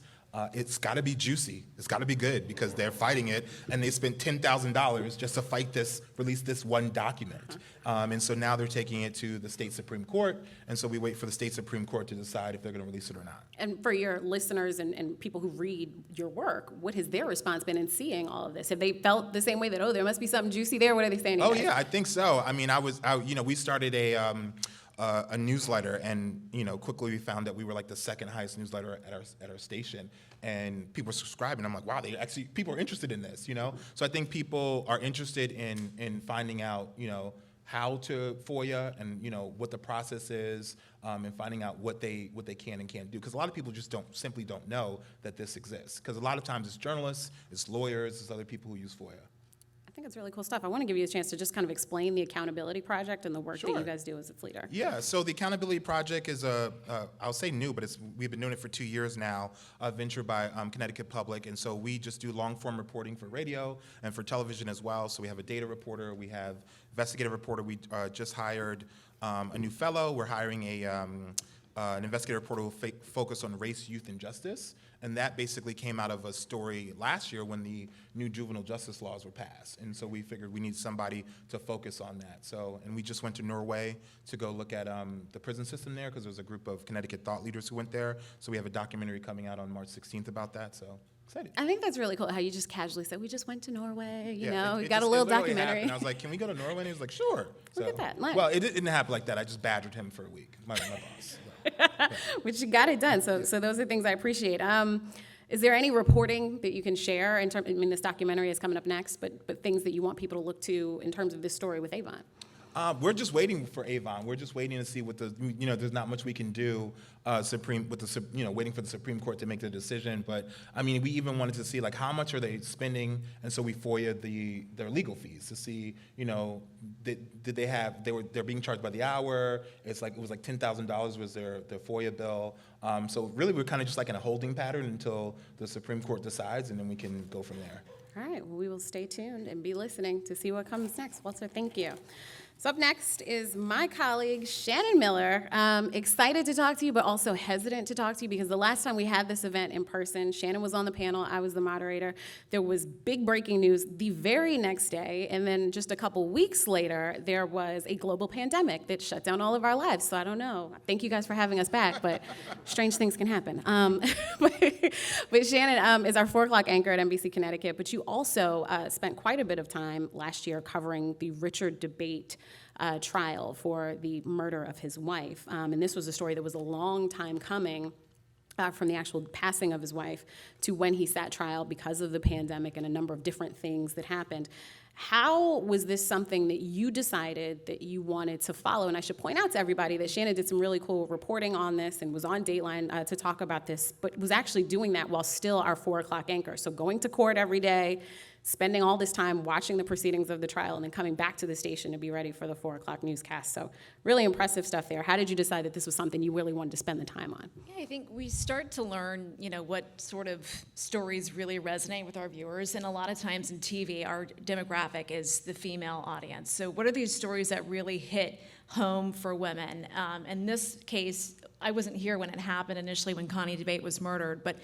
It's got to be juicy. It's got to be good because they're fighting it, and they spent $10,000 just to release this one document. And so now they're taking it to the state Supreme Court, and so we wait for the state Supreme Court to decide if they're going to release it or not. And for your listeners and people who read your work, what has their response been in seeing all of this? Have they felt the same way that, oh, there must be something juicy there? What are they saying to you Oh guys? yeah, I think so. I mean, we started a newsletter, and quickly we found that we were like the second highest newsletter at our station, and people were subscribing. I'm like, wow, people are interested in this, So I think people are interested in finding out, how to FOIA and what the process is, and finding out what they can and can't do. Because a lot of people just simply don't know that this exists. Because a lot of times it's journalists, it's lawyers, it's other people who use FOIA. I think it's really cool stuff. I want to give you a chance to just kind of explain the Accountability Project and the work that Sure. you guys do as its leader. Yeah, so the Accountability Project is I'll say new, but we've been doing it for 2 years now, a venture by Connecticut Public, and so we just do long-form reporting for radio and for television as well. So we have a data reporter, we have investigative reporter. We just hired a new fellow. We're hiring an investigative reporter who will focus on race, youth, and justice. And that basically came out of a story last year when the new juvenile justice laws were passed. And so we figured we need somebody to focus on that. And we just went to Norway to go look at the prison system there because there was a group of Connecticut thought leaders who went there. So we have a documentary coming out on March 16th about that. So excited. I think that's really cool how you just casually said, we just went to Norway, you got just- a little it literally documentary. happened. I was like, can we go to Norway? And he was like, sure. Look at that, nice. Well, it didn't happen like that. I just badgered him for a week, my boss. Which you got it done. So those are things I appreciate. Is there any reporting that you can share in terms? I mean, this documentary is coming up next, but things that you want people to look to in terms of this story with Avon? We're just waiting for Avon. We're just waiting to see what there's not much we can do waiting for the Supreme Court to make the decision. But I mean, we even wanted to see like how much are they spending, and so we FOIA'd their legal fees to see, they're being charged by the hour. It was like $10,000 was their FOIA bill. So really, we're kind of just like in a holding pattern until the Supreme Court decides, and then we can go from there. All right, well, we will stay tuned and be listening to see what comes next. Walter, thank you. So up next is my colleague, Shannon Miller. Excited to talk to you, but also hesitant to talk to you because the last time we had this event in person, Shannon was on the panel, I was the moderator. There was big breaking news the very next day, and then just a couple weeks later, there was a global pandemic that shut down all of our lives. So I don't know. Thank you guys for having us back, but strange things can happen. But Shannon is our 4 o'clock anchor at NBC Connecticut, but you also spent quite a bit of time last year covering the Richard Debate trial for the murder of his wife. And this was a story that was a long time coming from the actual passing of his wife to when he sat trial because of the pandemic and a number of different things that happened. How was this something that you decided that you wanted to follow? And I should point out to everybody that Shannon did some really cool reporting on this and was on Dateline to talk about this, but was actually doing that while still our 4 o'clock anchor. So going to court every day, spending all this time watching the proceedings of the trial, and then coming back to the station to be ready for the 4 o'clock newscast. So really impressive stuff there. How did you decide that this was something you really wanted to spend the time on? Yeah, I think we start to learn, what sort of stories really resonate with our viewers. And a lot of times in TV, our demographic is the female audience. So what are these stories that really hit home for women? In this case, I wasn't here when it happened initially when Connie Debate was murdered, but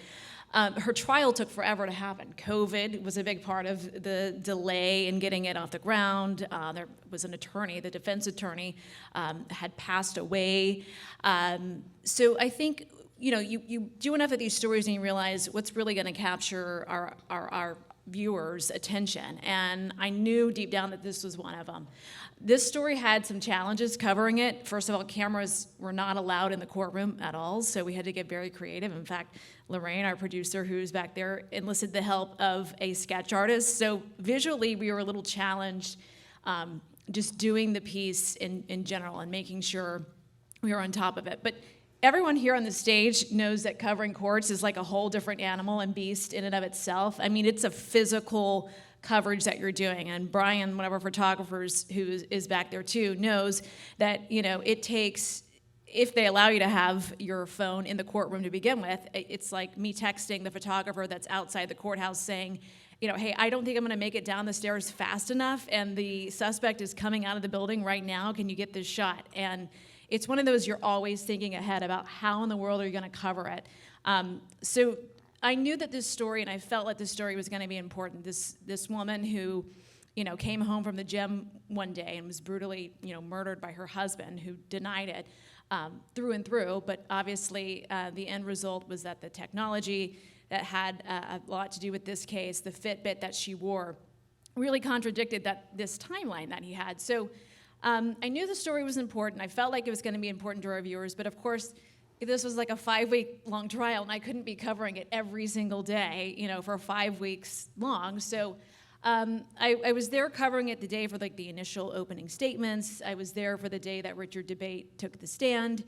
her trial took forever to happen. COVID was a big part of the delay in getting it off the ground. There was an attorney, the defense attorney, had passed away. So I think, you do enough of these stories and you realize what's really going to capture our viewers' attention. And I knew deep down that this was one of them. This story had some challenges covering it. First of all, cameras were not allowed in the courtroom at all, so we had to get very creative. In fact, Lorraine, our producer, who's back there, enlisted the help of a sketch artist. So visually, we were a little challenged just doing the piece in general and making sure we were on top of it. But everyone here on the stage knows that covering courts is like a whole different animal and beast in and of itself. I mean, it's a physical coverage that you're doing. And Brian, one of our photographers who is back there too, knows that, it takes, if they allow you to have your phone in the courtroom to begin with, it's like me texting the photographer that's outside the courthouse saying, hey, I don't think I'm going to make it down the stairs fast enough, and the suspect is coming out of the building right now. Can you get this shot? And it's one of those you're always thinking ahead about how in the world are you going to cover it. So I knew that this story, and I felt like this story was going to be important. This woman who, came home from the gym one day and was brutally, murdered by her husband, who denied it through and through. But obviously, the end result was that the technology that had a lot to do with this case, the Fitbit that she wore, really contradicted this timeline that he had. So I knew the story was important. I felt like it was going to be important to our viewers, but of course, this was like a 5-week-long trial, and I couldn't be covering it every single day, for 5 weeks long. So I was there covering it the day for the initial opening statements. I was there for the day that Richard Debate took the stand.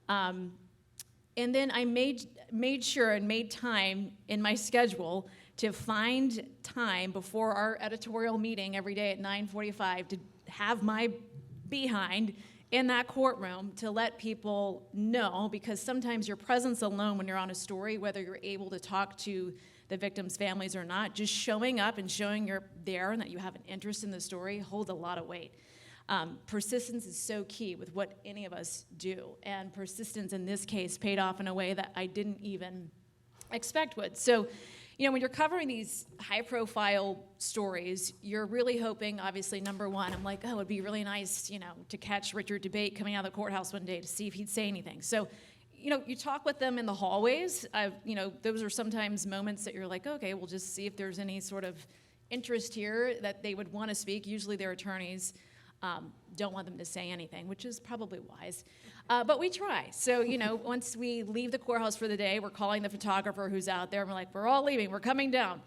And then I made sure and made time in my schedule to find time before our editorial meeting every day at 9:45 to have my behind in that courtroom to let people know, because sometimes your presence alone when you're on a story, whether you're able to talk to the victims' families or not, just showing up and showing you're there and that you have an interest in the story holds a lot of weight. Persistence is so key with what any of us do, and persistence in this case paid off in a way that I didn't even expect would. So, when you're covering these high-profile stories, you're really hoping, obviously, number one, I'm like, oh, it'd be really nice, to catch Richard Debate coming out of the courthouse one day to see if he'd say anything. So, you talk with them in the hallways. Those are sometimes moments that you're like, okay, we'll just see if there's any sort of interest here that they would want to speak. Usually their attorneys don't want them to say anything, which is probably wise. But we try. So, once we leave the courthouse for the day, we're calling the photographer who's out there, and we're like, we're all leaving, we're coming down.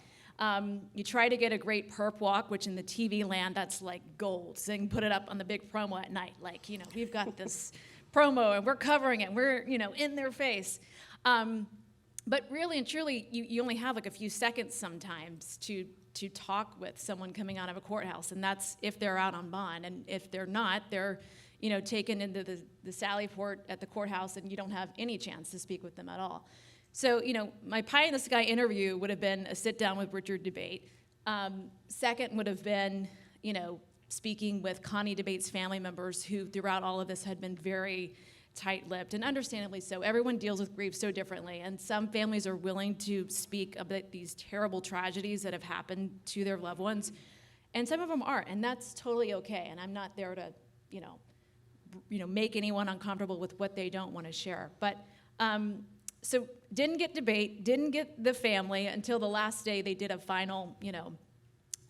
You try to get a great perp walk, which in the TV land, that's like gold. So you can put it up on the big promo at night. Like, we've got this promo, and we're covering it. We're, in their face. But really and truly, you only have like a few seconds sometimes to talk with someone coming out of a courthouse, and that's if they're out on bond. And if they're not, they're taken into the Sally Port at the courthouse, and you don't have any chance to speak with them at all. So, my pie in the sky interview would have been a sit down with Richard Debate. Second would have been, speaking with Connie Debate's family members, who throughout all of this had been very tight-lipped, and understandably so. Everyone deals with grief so differently, and some families are willing to speak about these terrible tragedies that have happened to their loved ones, and some of them aren't, and that's totally okay. And I'm not there to, make anyone uncomfortable with what they don't want to share. But so didn't get Debate, didn't get the family until the last day. They did a final,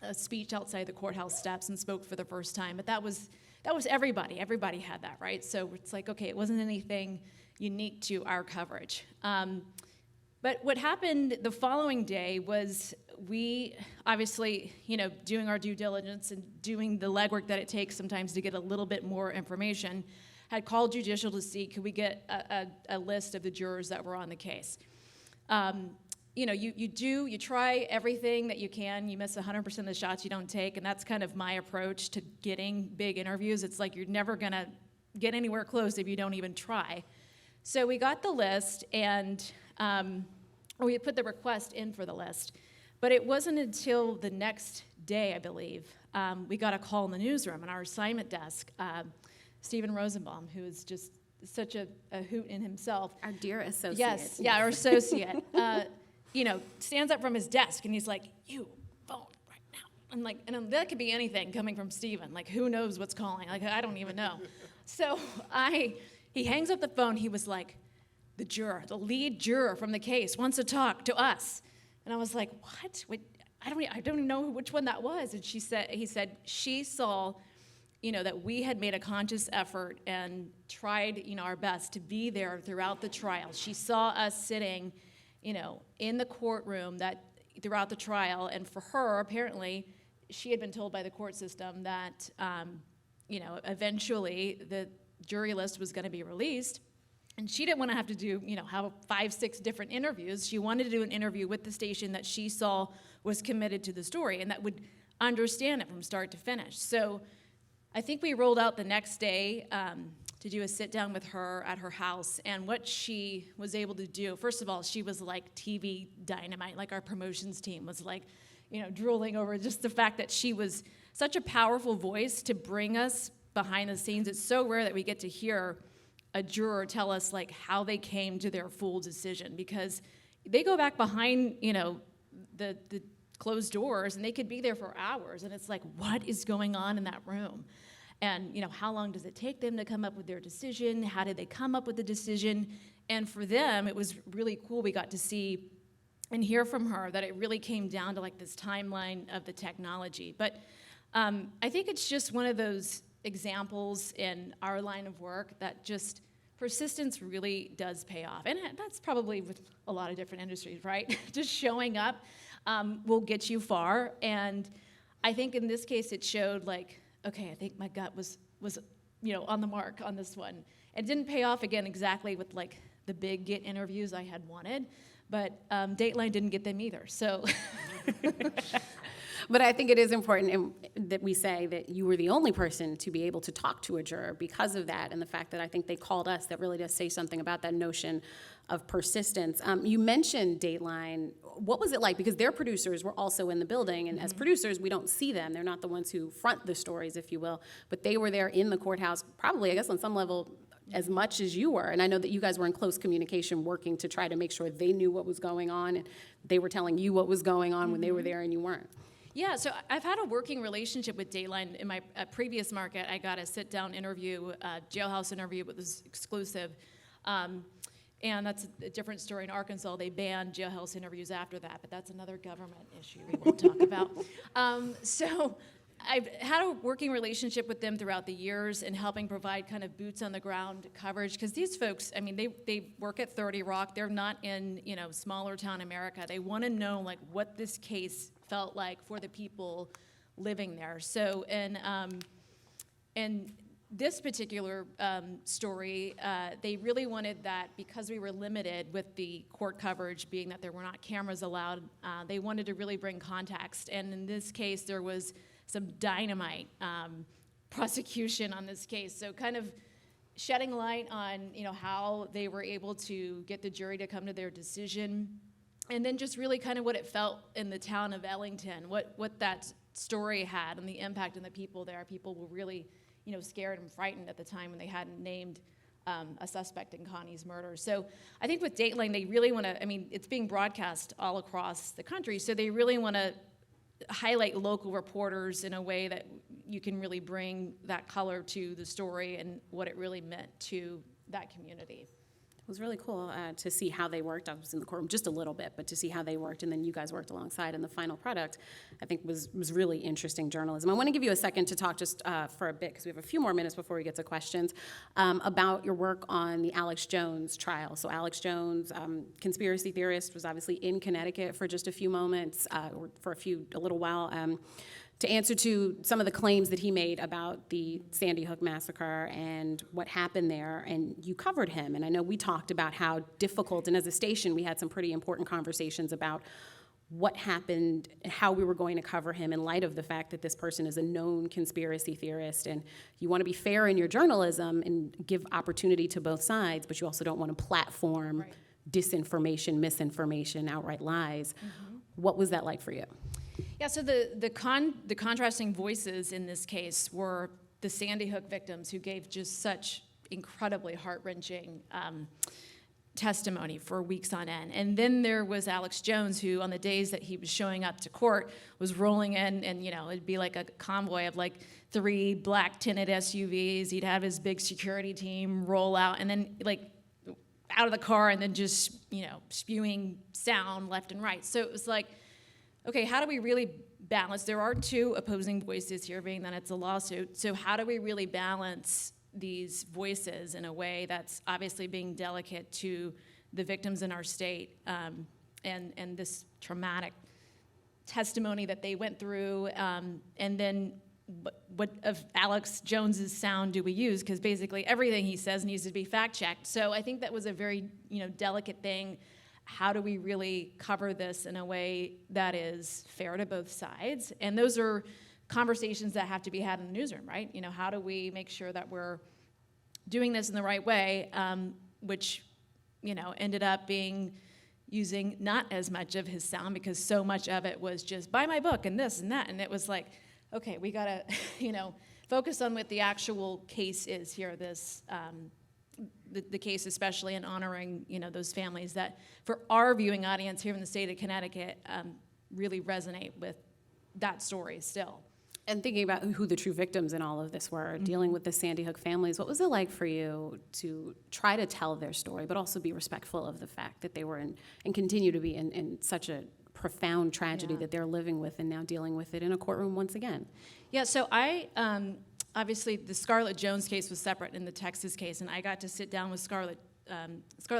a speech outside the courthouse steps and spoke for the first time. But that was everybody. Everybody had that, right? So it's like, okay, it wasn't anything unique to our coverage. But what happened the following day was we obviously, doing our due diligence and doing the legwork that it takes sometimes to get a little bit more information, had called judicial to see could we get a list of the jurors that were on the case. You try everything that you can. You miss 100% of the shots you don't take, and that's kind of my approach to getting big interviews. It's like you're never going to get anywhere close if you don't even try. So we got the list, and we put the request in for the list. But it wasn't until the next day, I believe, we got a call in the newsroom on our assignment desk. Stephen Rosenbaum, who is just such a hoot in himself. Our dear associate. Yes, yeah, our associate. Stands up from his desk and he's like, "You phone right now." And that could be anything coming from Stephen. Like, who knows what's calling? Like, I don't even know. So he hangs up the phone. He was like, the lead juror from the case wants to talk to us. And I was like, what? I don't even know which one that was. And he said she saw, that we had made a conscious effort and tried, our best to be there throughout the trial. She saw us sitting, in the courtroom throughout the trial. And for her, apparently, she had been told by the court system that, eventually the jury list was going to be released. And she didn't want to have to do, have 5-6 different interviews. She wanted to do an interview with the station that she saw was committed to the story and that would understand it from start to finish. So I think we rolled out the next day to do a sit down with her at her house. And what she was able to do, first of all, she was like TV dynamite, like our promotions team was like, drooling over just the fact that she was such a powerful voice to bring us behind the scenes. It's so rare that we get to hear a juror tell us like how they came to their full decision, because they go back behind, the closed doors, and they could be there for hours, and it's like, what is going on in that room? And how long does it take them to come up with their decision? How did they come up with the decision? And for them, it was really cool. We got to see and hear from her that it really came down to like this timeline of the technology. But I think it's just one of those examples in our line of work that just persistence really does pay off. And that's probably with a lot of different industries, right? Just showing up will get you far. And I think in this case, it showed like, okay, I think my gut was on the mark on this one. It didn't pay off again exactly with like the big Get interviews I had wanted, but Dateline didn't get them either. So. But I think it is important that we say that you were the only person to be able to talk to a juror because of that, and the fact that I think they called us, that really does say something about that notion of persistence. You mentioned Dateline. What was it like? Because their producers were also in the building, and as producers, we don't see them. They're not the ones who front the stories, if you will, but they were there in the courthouse, probably, I guess, on some level, as much as you were. And I know that you guys were in close communication working to try to make sure they knew what was going on, and they were telling you what was going on when they were there and you weren't. Yeah, so I've had a working relationship with Dateline. In my previous market, I got a sit-down interview, jailhouse interview, but was exclusive. And that's a different story in Arkansas. They banned jailhouse interviews after that, but that's another government issue we won't talk about. So I've had a working relationship with them throughout the years in helping provide kind of boots on the ground coverage, because these folks, I mean, they work at 30 Rock. They're not in, smaller town America. They want to know like what this case felt like for the people living there. So, and this particular story, they really wanted that, because we were limited with the court coverage being that there were not cameras allowed, they wanted to really bring context. And in this case, there was some dynamite prosecution on this case. So kind of shedding light on, how they were able to get the jury to come to their decision. And then just really kind of what it felt in the town of Ellington, what that story had and the impact on the people there. People were really, scared and frightened at the time when they hadn't named a suspect in Connie's murder. So I think with Dateline, they really want to, it's being broadcast all across the country, so they really want to highlight local reporters in a way that you can really bring that color to the story and what it really meant to that community. It was really cool to see how they worked. I was in the courtroom just a little bit, but to see how they worked, and then you guys worked alongside, and the final product, I think, was really interesting journalism. I want to give you a second to talk just for a bit, because we have a few more minutes before we get to questions, about your work on the Alex Jones trial. So Alex Jones, conspiracy theorist, was obviously in Connecticut for just a few moments, or for a little while, to answer to some of the claims that he made about the Sandy Hook massacre and what happened there, and you covered him. And I know we talked about how difficult, and as a station, we had some pretty important conversations about what happened, how we were going to cover him in light of the fact that this person is a known conspiracy theorist, and you want to be fair in your journalism and give opportunity to both sides, but you also don't want to platform disinformation, misinformation, outright lies. What was that like for you? Yeah, so the contrasting voices in this case were the Sandy Hook victims, who gave just such incredibly heart-wrenching testimony for weeks on end. And then there was Alex Jones, who on the days that he was showing up to court was rolling in, and it'd be like a convoy of like 3 black tinted SUVs. He'd have his big security team roll out, and then like out of the car, and then just spewing sound left and right. So it was like, okay, how do we really balance? There are 2 opposing voices here, being that it's a lawsuit. So how do we really balance these voices in a way that's obviously being delicate to the victims in our state, and this traumatic testimony that they went through, and then what of Alex Jones's sound do we use? Because basically everything he says needs to be fact-checked. So I think that was a very delicate thing. How do we really cover this in a way that is fair to both sides? And those are conversations that have to be had in the newsroom, right? How do we make sure that we're doing this in the right way, which, ended up being, using not as much of his sound because so much of it was just buy my book and this and that. And it was like, okay, we got to, focus on what the actual case is here, the case especially, in honoring, those families that, for our viewing audience here in the state of Connecticut, really resonate with that story still. And thinking about who the true victims in all of this were, dealing with the Sandy Hook families, what was it like for you to try to tell their story, but also be respectful of the fact that they were in, and continue to be in such a profound tragedy that they're living with and now dealing with it in a courtroom once again? Yeah, so I, obviously the Scarlett Jones case was separate in the Texas case, and I got to sit down with Scarlett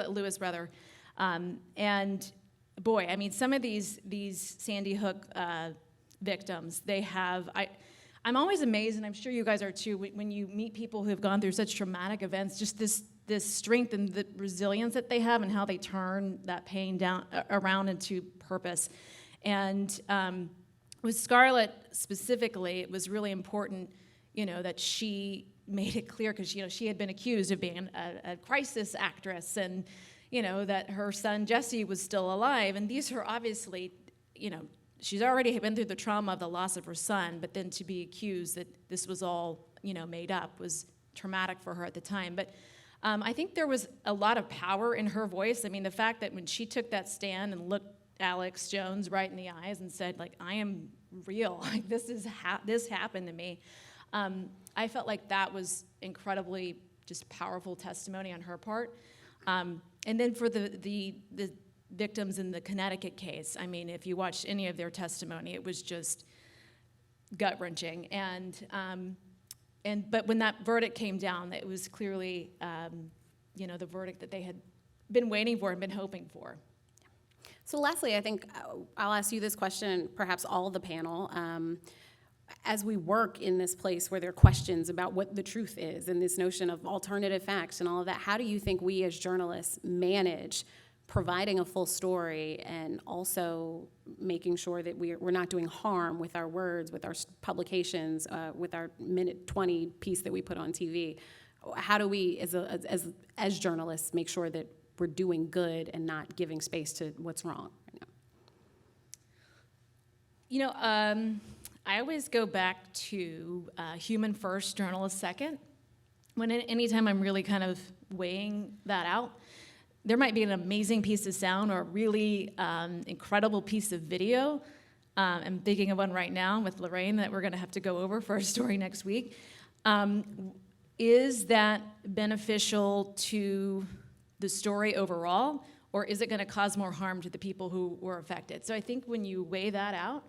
Lewis, rather, and boy, I mean, some of these Sandy Hook victims, they have, I'm always amazed, and I'm sure you guys are too, when you meet people who have gone through such traumatic events, just this strength and the resilience that they have and how they turn that pain around into purpose. And with Scarlett specifically, it was really important, that she made it clear, because, she had been accused of being a crisis actress, and, that her son Jesse was still alive. And these are obviously, she's already been through the trauma of the loss of her son, but then to be accused that this was all, made up was traumatic for her at the time. But I think there was a lot of power in her voice. I mean, the fact that when she took that stand and looked Alex Jones right in the eyes and said, like, I am real, like, this happened to me, I felt like that was incredibly just powerful testimony on her part. And then for the victims in the Connecticut case, I mean, if you watched any of their testimony, it was just gut-wrenching. But when that verdict came down, it was clearly, the verdict that they had been waiting for and been hoping for. So lastly, I think I'll ask you this question, perhaps all of the panel. As we work in this place where there are questions about what the truth is and this notion of alternative facts and all of that, how do you think we as journalists manage providing a full story and also making sure that we're not doing harm with our words, with our publications, with our minute 20 piece that we put on TV? How do we, as journalists, make sure that we're doing good and not giving space to what's wrong right now? I always go back to human first, journalist second. Anytime I'm really kind of weighing that out, there might be an amazing piece of sound or a really incredible piece of video. I'm thinking of one right now with Lorraine that we're going to have to go over for our story next week. Is that beneficial to the story overall, or is it going to cause more harm to the people who were affected? So I think when you weigh that out,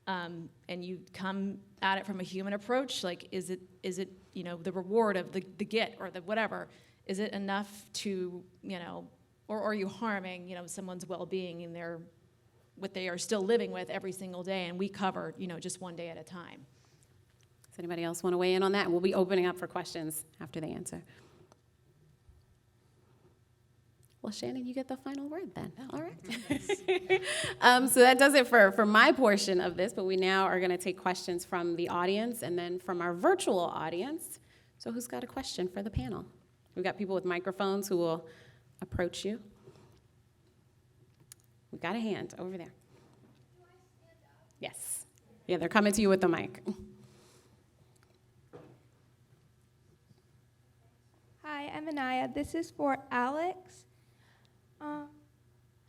and you come at it from a human approach, like, is it the reward of the get or the whatever, is it enough to, or are you harming, someone's well-being and what they are still living with every single day, and we cover, just one day at a time. Does anybody else want to weigh in on that? We'll be opening up for questions after they answer. Well, Shannon, you get the final word then. All right. So that does it for my portion of this, but we now are going to take questions from the audience and then from our virtual audience. So who's got a question for the panel? We've got people with microphones who will approach you. We've got a hand over there. Yes. Yeah, they're coming to you with the mic. Hi, I'm Anaya. This is for Alex.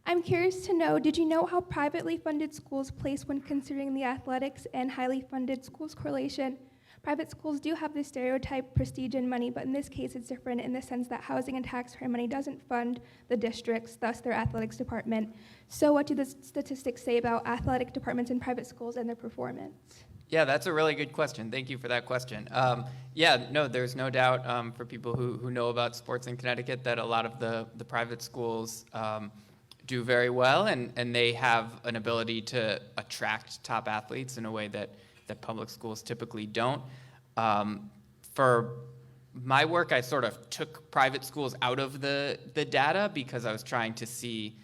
I'm curious to know, did you know how privately funded schools place when considering the athletics and highly funded schools correlation? Private schools do have this stereotype, prestige, and money, but in this case it's different in the sense that housing and taxpayer money doesn't fund the districts, thus their athletics department. So what do the statistics say about athletic departments in private schools and their performance? Yeah, that's a really good question. Thank you for that question. There's no doubt for people who know about sports in Connecticut that a lot of the private schools do very well, and they have an ability to attract top athletes in a way that public schools typically don't. For my work, I sort of took private schools out of the data because I was trying to see,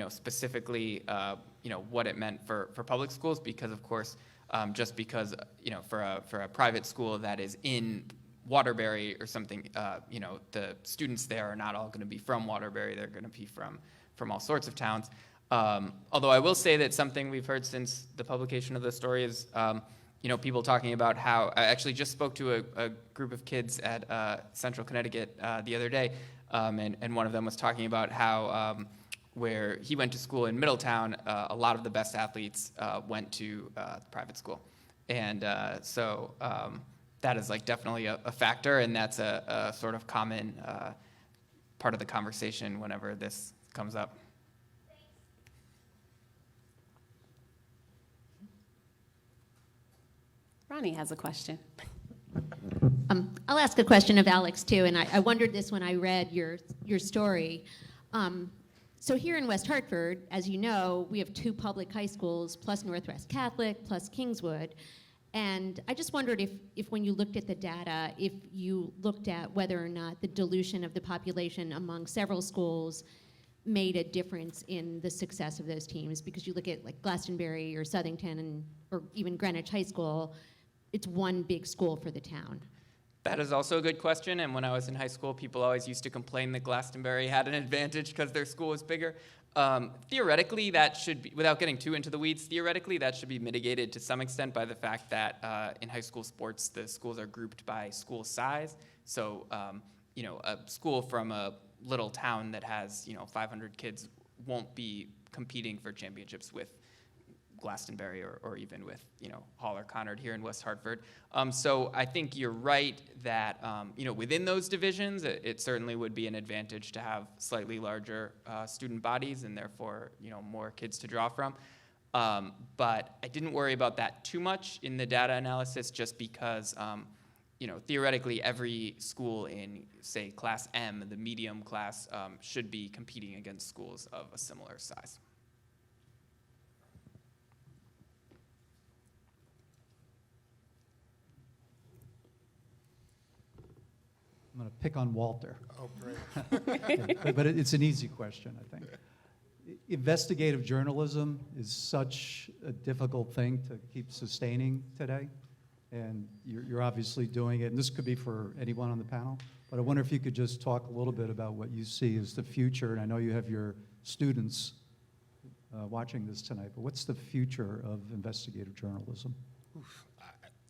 specifically, what it meant for public schools, because of course, just because, for a private school that is in Waterbury or something, the students there are not all going to be from Waterbury. They're going to be from all sorts of towns. Although I will say that something we've heard since the publication of the story is, people talking about how I actually just spoke to a group of kids at Central Connecticut the other day, and one of them was talking about how where he went to school in Middletown, a lot of the best athletes went to the private school. And so that is like definitely a factor, and that's a sort of common part of the conversation whenever this comes up. Ronnie has a question. I'll ask a question of Alex too, and I wondered this when I read your story. So here in West Hartford, as you know, we have 2 public high schools, plus Northwest Catholic, plus Kingswood. And I just wondered if when you looked at the data, if you looked at whether or not the dilution of the population among several schools made a difference in the success of those teams. Because you look at like Glastonbury or Southington or even Greenwich High School, it's one big school for the town. That is also a good question, and when I was in high school, people always used to complain that Glastonbury had an advantage because their school was bigger. Theoretically, that should be, without getting too into the weeds, theoretically that should be mitigated to some extent by the fact that in high school sports, the schools are grouped by school size. So, a school from a little town that has, 500 kids won't be competing for championships with Glastonbury or even with, Hall or Conard here in West Hartford. So I think you're right that, within those divisions, it certainly would be an advantage to have slightly larger student bodies and therefore, more kids to draw from. But I didn't worry about that too much in the data analysis just because, theoretically every school in, say, Class M, the medium class, should be competing against schools of a similar size. I'm going to pick on Walter. Oh, great. But it's an easy question, I think. Investigative journalism is such a difficult thing to keep sustaining today, and you're obviously doing it, and this could be for anyone on the panel, but I wonder if you could just talk a little bit about what you see as the future, and I know you have your students watching this tonight, but what's the future of investigative journalism?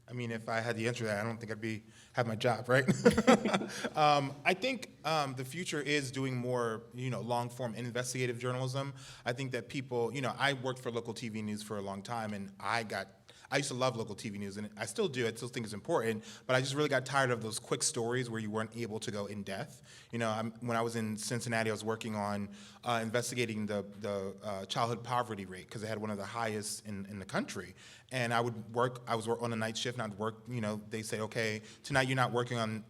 I mean, if I had the answer to that, I don't think I'd have my job, right? I think the future is doing more, long-form investigative journalism. I think that people, I worked for local TV news for a long time, and I used to love local TV news, and I still do. I still think it's important, but I just really got tired of those quick stories where you weren't able to go in depth. When I was in Cincinnati, I was working on investigating the childhood poverty rate because it had one of the highest in the country. And I was on a night shift, and I'd work, they say, okay, tonight you're not working on,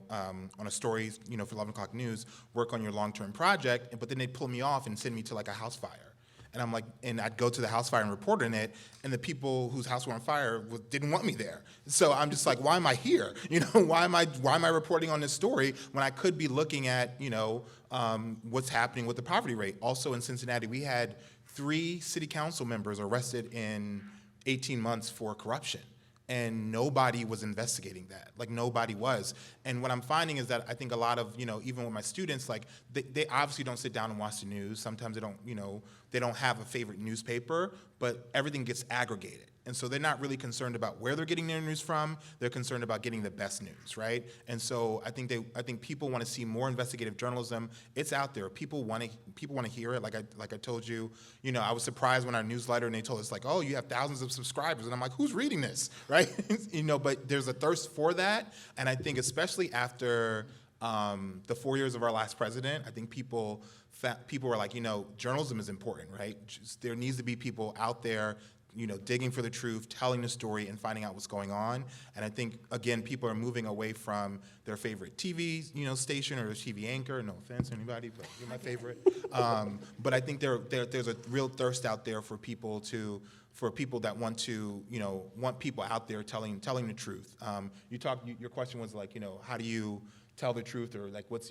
on a story, for 11 o'clock news, work on your long-term project, but then they'd pull me off and send me to like a house fire. And I'm like, and I'd go to the house fire and report on it, and the people whose house were on fire didn't want me there. So I'm just like, why am I here? Why am I reporting on this story when I could be looking at, what's happening with the poverty rate? Also in Cincinnati, we had 3 city council members arrested in 18 months for corruption. And nobody was investigating that. Like, nobody was. And what I'm finding is that I think a lot of, even with my students, like, they obviously don't sit down and watch the news. Sometimes they don't, they don't have a favorite newspaper, but everything gets aggregated. And so they're not really concerned about where they're getting their news from. They're concerned about getting the best news, right? And so I think people want to see more investigative journalism. It's out there. People want to hear it. Like I told you, I was surprised when our newsletter and they told us like, oh, you have thousands of subscribers, and I'm like, who's reading this, right? But there's a thirst for that, and I think especially after the 4 years of our last president, I think people were like, journalism is important, right? There needs to be people out there, digging for the truth, telling the story, and finding out what's going on. And I think, again, people are moving away from their favorite TV, station or their TV anchor. No offense to anybody, but you're my favorite. But I think there's a real thirst out there for people that want to, want people out there telling the truth. Your question was like, how do you tell the truth, or like what's,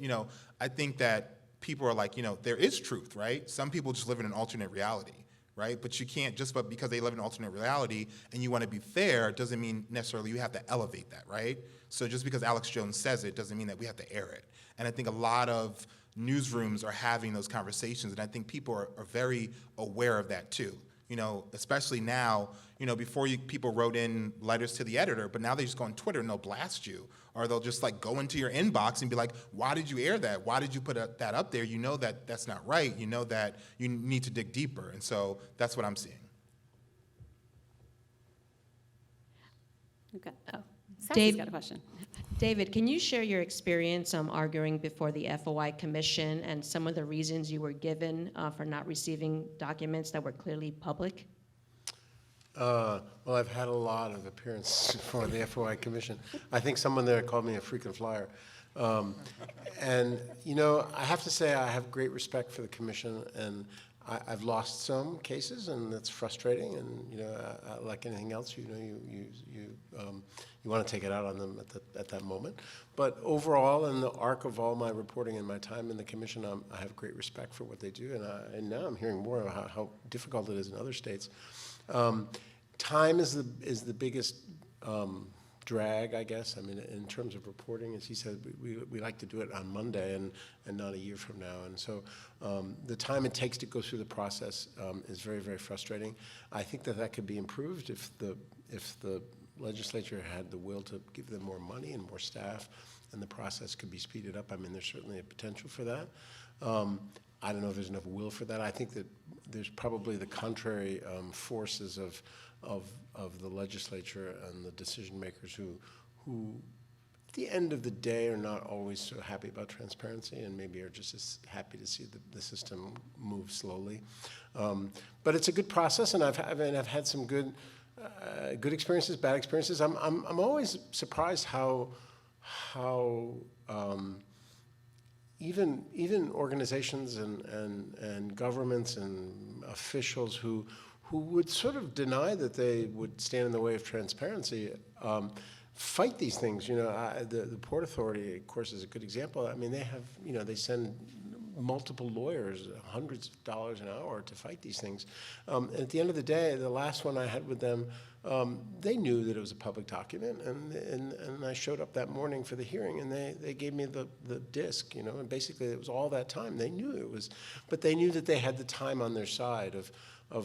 I think that people are like, there is truth, right? Some people just live in an alternate reality. right? But you can't, but because they live in an alternate reality and you want to be fair, doesn't mean necessarily you have to elevate that, right? So just because Alex Jones says it doesn't mean that we have to air it. And I think a lot of newsrooms are having those conversations, and I think people are very aware of that too. You know, especially now, you know, before people wrote in letters to the editor, but now they just go on Twitter and they'll blast you. Or they'll just like go into your inbox and be like, why did you air that? Why did you put that up there? You know that that's not right. You know that you need to dig deeper. And so that's what I'm seeing. Okay. Oh, Sassy's Dave- got a question. David, can you share your experience arguing before the FOI Commission and some of the reasons you were given for not receiving documents that were clearly public? Well, I've had a lot of appearances before the FOI Commission. I think someone there called me a frequent flyer. And, you know, I have to say I have great respect for the Commission, and I've lost some cases, and it's frustrating. And, you know, like anything else, you know, you want to take it out on them at that moment. But overall, in the arc of all my reporting and my time in the Commission, I have great respect for what they do. And now I'm hearing more about how difficult it is in other states. Time is the biggest drag, I guess. I mean, in terms of reporting, as he said, we like to do it on Monday and not a year from now. And so the time it takes to go through the process is very, very frustrating. I think that could be improved if the legislature had the will to give them more money and more staff, and the process could be speeded up. I mean, there's certainly a potential for that. I don't know if there's enough will for that. I think that there's probably the contrary forces of the legislature and the decision makers who at the end of the day are not always so happy about transparency and maybe are just as happy to see the system move slowly. But it's a good process, and I've had some good experiences, bad experiences. I'm always surprised how even organizations and governments and officials who would sort of deny that they would stand in the way of transparency fight these things. You know, the Port Authority, of course, is a good example. I mean, they send multiple lawyers, hundreds of dollars an hour to fight these things. And at the end of the day, the last one I had with them, they knew that it was a public document, and I showed up that morning for the hearing, and they gave me the disc, you know, and basically it was all that time. They knew it was, but they knew that they had the time on their side of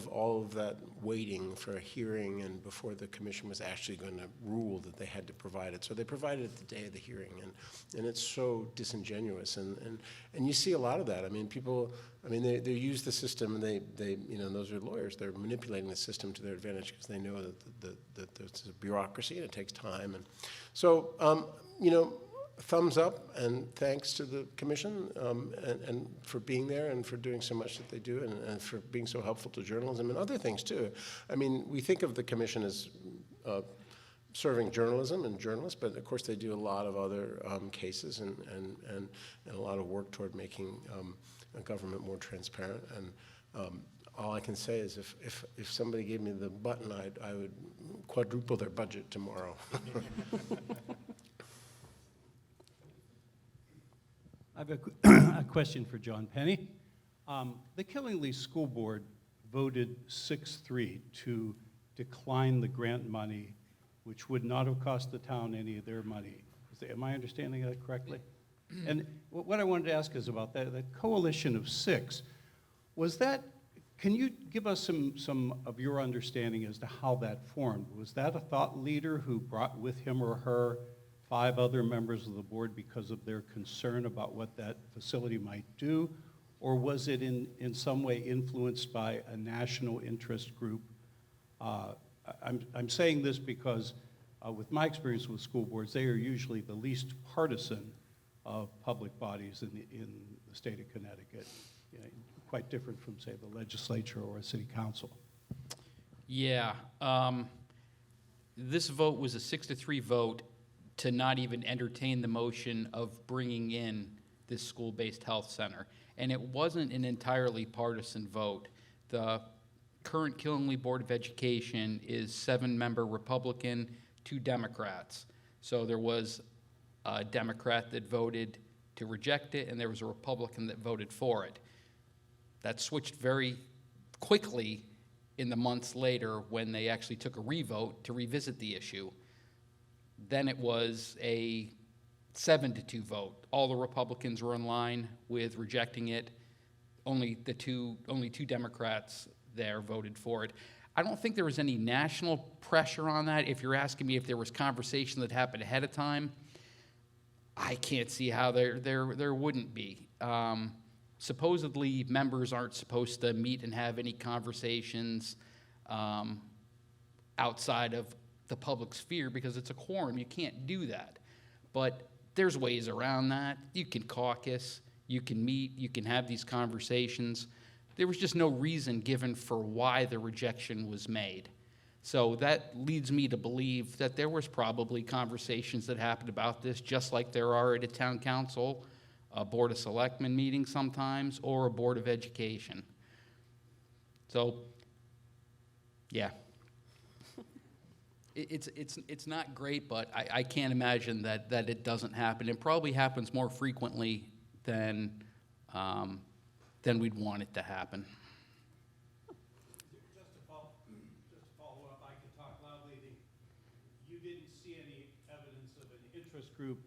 all of that waiting for a hearing and before the commission was actually going to rule that they had to provide it. So they provided it the day of the hearing, and it's so disingenuous, and you see a lot of that. I mean, people, they use the system, and they you know, those are lawyers, they're manipulating the system to their advantage because they know that there's a bureaucracy and it takes time. And so, you know, thumbs up and thanks to the commission and for being there and for doing so much that they do and for being so helpful to journalism and other things too. I mean, we think of the commission as serving journalism and journalists, but of course they do a lot of other cases and a lot of work toward making a government more transparent. And all I can say is if somebody gave me the button, I would quadruple their budget tomorrow. I have a question for John Penny. The Killingly School Board voted 6-3 to decline the grant money, which would not have cost the town any of their money. Am I understanding that correctly? And what I wanted to ask is about that coalition of 6. Was that, can you give us some of your understanding as to how that formed? Was that a thought leader who brought with him or her 5 other members of the board because of their concern about what that facility might do? Or was it in some way influenced by a national interest group? I'm saying this because with my experience with school boards, they are usually the least partisan of public bodies in the state of Connecticut. You know, quite different from, say, the legislature or a city council. Yeah. This vote was a 6-3 vote to not even entertain the motion of bringing in this school-based health center. And it wasn't an entirely partisan vote. The current Killingly Board of Education is 7-member Republican, 2 Democrats. So there was a Democrat that voted to reject it, and there was a Republican that voted for it. That switched very quickly in the months later when they actually took a revote to revisit the issue. Then it was a 7-2 vote. All the Republicans were in line with rejecting it. Only two Democrats there voted for it. I don't think there was any national pressure on that. If you're asking me if there was conversation that happened ahead of time, I can't see how there wouldn't be. Supposedly, members aren't supposed to meet and have any conversations outside of the public sphere because it's a quorum. You can't do that. But there's ways around that. You can caucus, you can meet, you can have these conversations. There was just no reason given for why the rejection was made. So that leads me to believe that there was probably conversations that happened about this, just like there are at a town council, a board of selectmen meeting sometimes, or a board of education. So, yeah. It's not great, but I can't imagine that it doesn't happen. It probably happens more frequently than we'd want it to happen. Just to follow up, I can talk loudly. You didn't see any evidence of an interest group.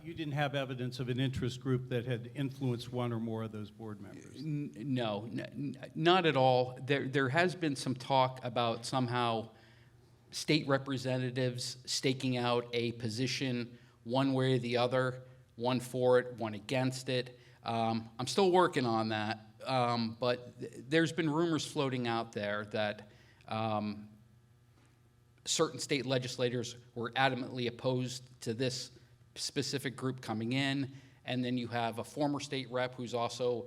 You didn't have evidence of an interest group that had influenced one or more of those board members. No, not at all. There has been some talk about somehow state representatives staking out a position one way or the other, one for it, one against it. I'm still working on that, but there's been rumors floating out there that certain state legislators were adamantly opposed to this specific group coming in, and then you have a former state rep who's also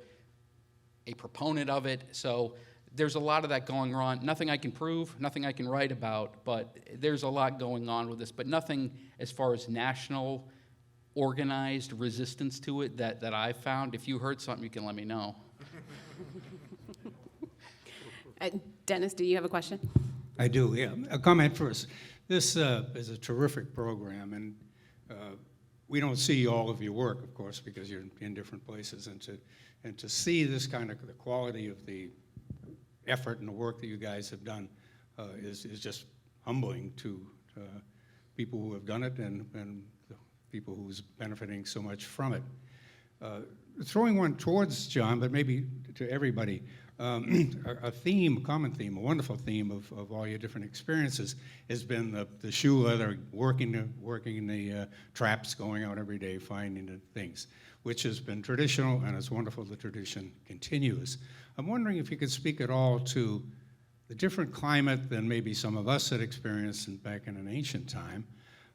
a proponent of it. So there's a lot of that going on. Nothing I can prove, nothing I can write about, but there's a lot going on with this, but nothing as far as national organized resistance to it that I've found. If you heard something, you can let me know. Dennis, do you have a question? I do, yeah. A comment first. This is a terrific program, and we don't see all of your work, of course, because you're in different places, and to see this kind of the quality of the effort and the work that you guys have done is just humbling to people who have done it and the people who's benefiting so much from it. Throwing one towards John, but maybe to everybody, a common theme, a wonderful theme of all your different experiences has been the shoe leather, working the traps, going out every day, finding the things, which has been traditional, and it's wonderful the tradition continues. I'm wondering if you could speak at all to the different climate than maybe some of us had experienced back in an ancient time,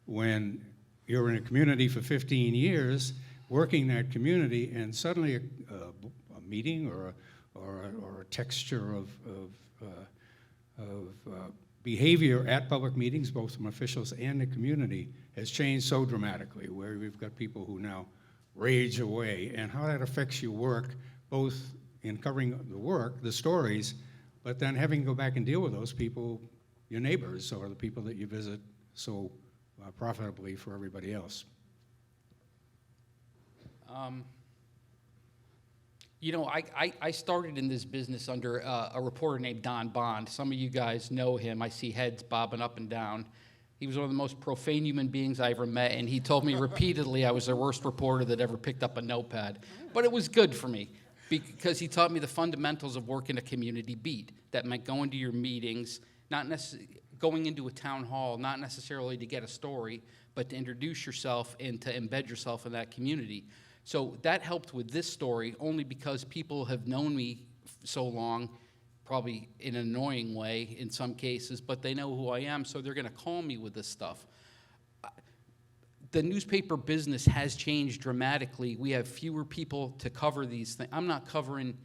when you're in a community for 15 years, working that community, and suddenly a meeting or a texture of behavior at public meetings, both from officials and the community, has changed so dramatically, where we've got people who now rage away, and how that affects your work, both in covering the work, the stories, but then having to go back and deal with those people, your neighbors, or the people that you visit so profitably for everybody else. You know, I started in this business under a reporter named Don Bond. Some of you guys know him. I see heads bobbing up and down. He was one of the most profane human beings I ever met, and he told me repeatedly I was the worst reporter that ever picked up a notepad. But it was good for me, because he taught me the fundamentals of working a community beat. That meant going to your meetings, not necessarily going into a town hall, not necessarily to get a story, but to introduce yourself and to embed yourself in that community. So that helped with this story only because people have known me so long, probably in an annoying way in some cases, but they know who I am, so they're going to call me with this stuff. The newspaper business has changed dramatically. We have fewer people to cover these things. I'm not covering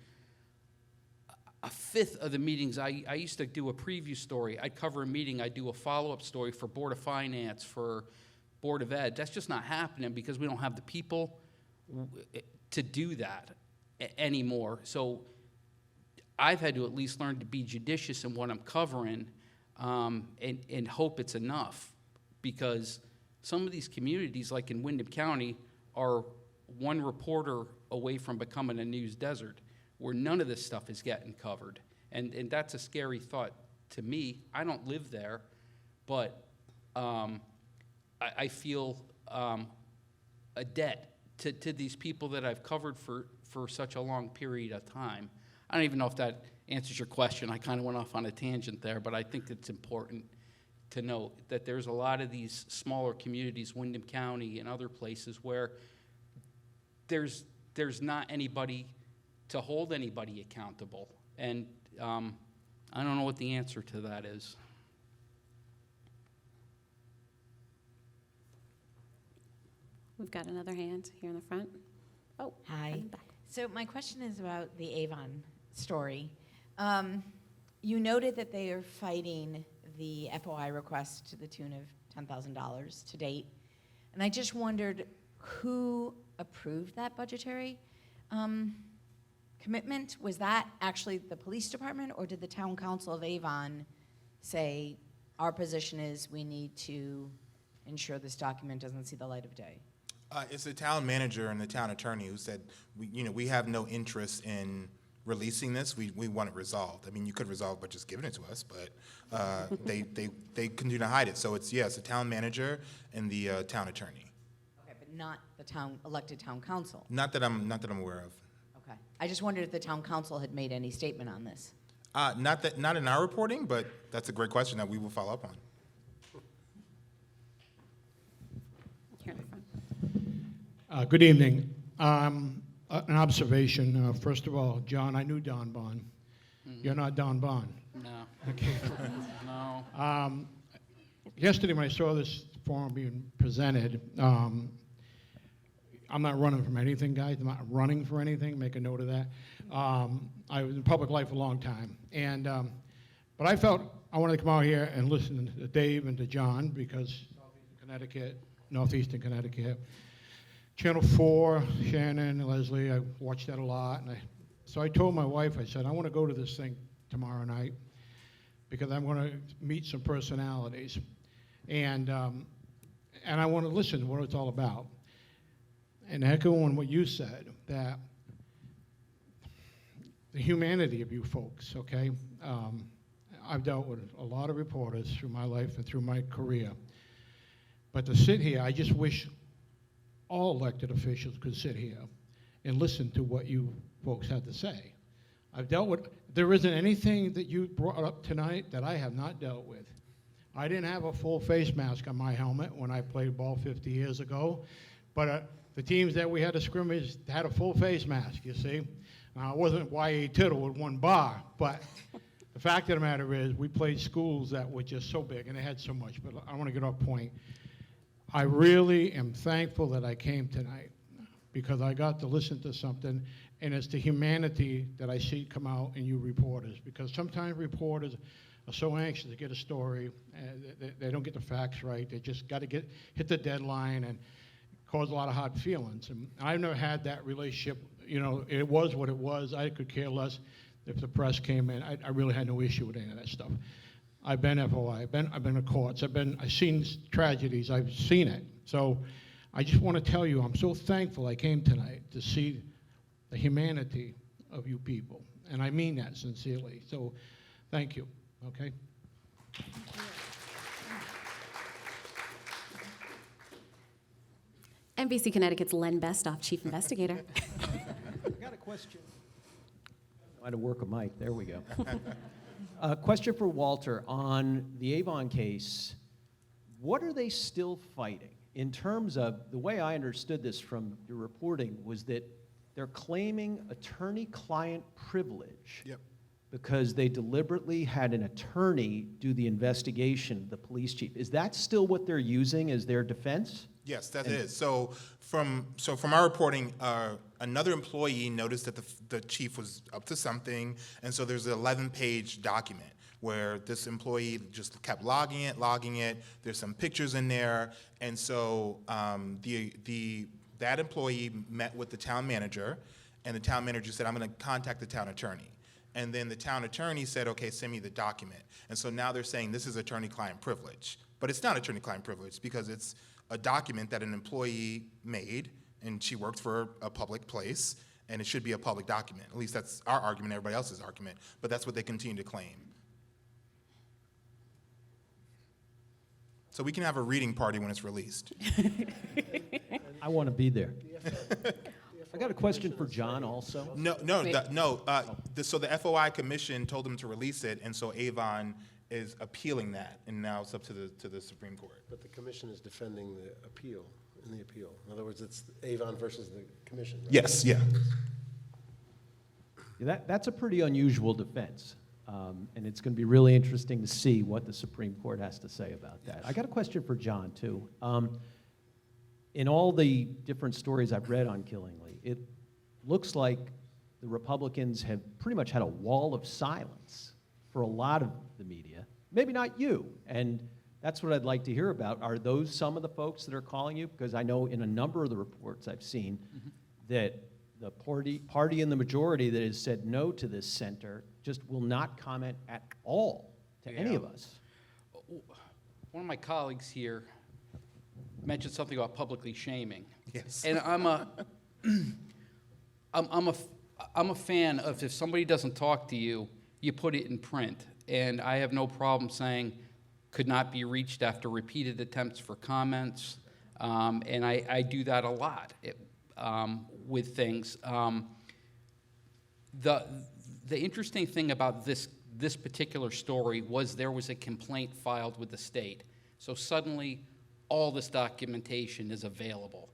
a fifth of the meetings. I used to do a preview story. I'd cover a meeting. I'd do a follow-up story for Board of Finance, for Board of Ed. That's just not happening because we don't have the people to do that anymore. So I've had to at least learn to be judicious in what I'm covering and hope it's enough, because some of these communities, like in Windham County, are one reporter away from becoming a news desert, where none of this stuff is getting covered. And that's a scary thought to me. I don't live there, but I feel a debt to these people that I've covered for such a long period of time. I don't even know if that answers your question. I kind of went off on a tangent there, but I think it's important to note that there's a lot of these smaller communities, Windham County and other places, where there's not anybody to hold anybody accountable. And I don't know what the answer to that is. We've got another hand here in the front. Oh, Hi. in the back. So my question is about the Avon story. You noted that they are fighting the FOI request to the tune of $10,000 to date. And I just wondered who approved that budgetary commitment? Was that actually the police department, or did the town council of Avon say, our position is we need to ensure this document doesn't see the light of day? It's the town manager and the town attorney who said, we have no interest in releasing this. We want it resolved. I mean, you could resolve by just giving it to us, but they continue to hide it. So it's the town manager and the town attorney. Okay, but not the elected town council? Not that I'm aware of. Okay. I just wondered if the town council had made any statement on this. Not in our reporting, but that's a great question that we will follow up on. Here in the front. Good evening. An observation. First of all, John, I knew Don Bond. You're not Don Bond. No. Okay. No. Yesterday, when I saw this form being presented, I'm not running from anything, guys. I'm not running for anything. Make a note of that. I was in public life a long time, and but I felt I wanted to come out here and listen to Dave and to John because Northeastern Connecticut. Channel 4, Shannon, Leslie, I watched that a lot. And so I told my wife, I said, I want to go to this thing tomorrow night because I'm going to meet some personalities. And I want to listen to what it's all about. And echoing what you said, that the humanity of you folks, okay? I've dealt with a lot of reporters through my life and through my career. But to sit here, I just wish all elected officials could sit here and listen to what you folks had to say. I've dealt with, there isn't anything that you brought up tonight that I have not dealt with. I didn't have a full face mask on my helmet when I played ball 50 years ago, but the teams that we had to scrimmage had a full face mask, you see. Now, it wasn't Y.A. Tittle with one bar, but the fact of the matter is we played schools that were just so big and they had so much, but I want to get off point. I really am thankful that I came tonight because I got to listen to something, and it's the humanity that I see come out in you reporters, because sometimes reporters are so anxious to get a story, and they don't get the facts right. They just got to hit the deadline and cause a lot of hard feelings. And I've never had that relationship. You know, it was what it was. I could care less if the press came in. I really had no issue with any of that stuff. I've been FOI, I've been to courts, I've seen tragedies, I've seen it. So I just want to tell you, I'm so thankful I came tonight to see the humanity of you people. And I mean that sincerely. So thank you, okay? NBC Connecticut's Len Bestoff, Chief Investigator. I've got a question. Trying to work a mic. There we go. Question for Walter on the Avon case. What are they still fighting? In terms of, the way I understood this from your reporting was that they're claiming attorney-client privilege. Yep. Because they deliberately had an attorney do the investigation, the police chief. Is that still what they're using as their defense? Yes, that is. So from our reporting, another employee noticed that the chief was up to something, and so there's an 11-page document where this employee just kept logging it. There's some pictures in there, and so that employee met with the town manager, and the town manager said, "I'm going to contact the town attorney." And then the town attorney said, "Okay, send me the document." And so now they're saying this is attorney-client privilege, but it's not attorney-client privilege because it's a document that an employee made, and she worked for a public place, and it should be a public document. At least that's our argument, everybody else's argument, but that's what they continue to claim. So we can have a reading party when it's released. I want to be there. I got a question for John also. So the FOI commission told them to release it, and so Avon is appealing that, and now it's up to the Supreme Court. But the commission is defending the appeal, in the appeal. In other words, it's Avon versus the commission, right? Yes, yeah. That's a pretty unusual defense. And it's going to be really interesting to see what the Supreme Court has to say about that. I got a question for John, too. In all the different stories I've read on Killingly, it looks like the Republicans have pretty much had a wall of silence for a lot of the media. Maybe not you. And that's what I'd like to hear about. Are those some of the folks that are calling you? Because I know in a number of the reports I've seen that the party in the majority that has said no to this center just will not comment at all to any of us. One of my colleagues here mentioned something about publicly shaming. Yes. And I'm a fan of, if somebody doesn't talk to you, you put it in print. And I have no problem saying could not be reached after repeated attempts for comments. And I do that a lot with things. The interesting thing about this particular story was there was a complaint filed with the state. So suddenly, all this documentation is available.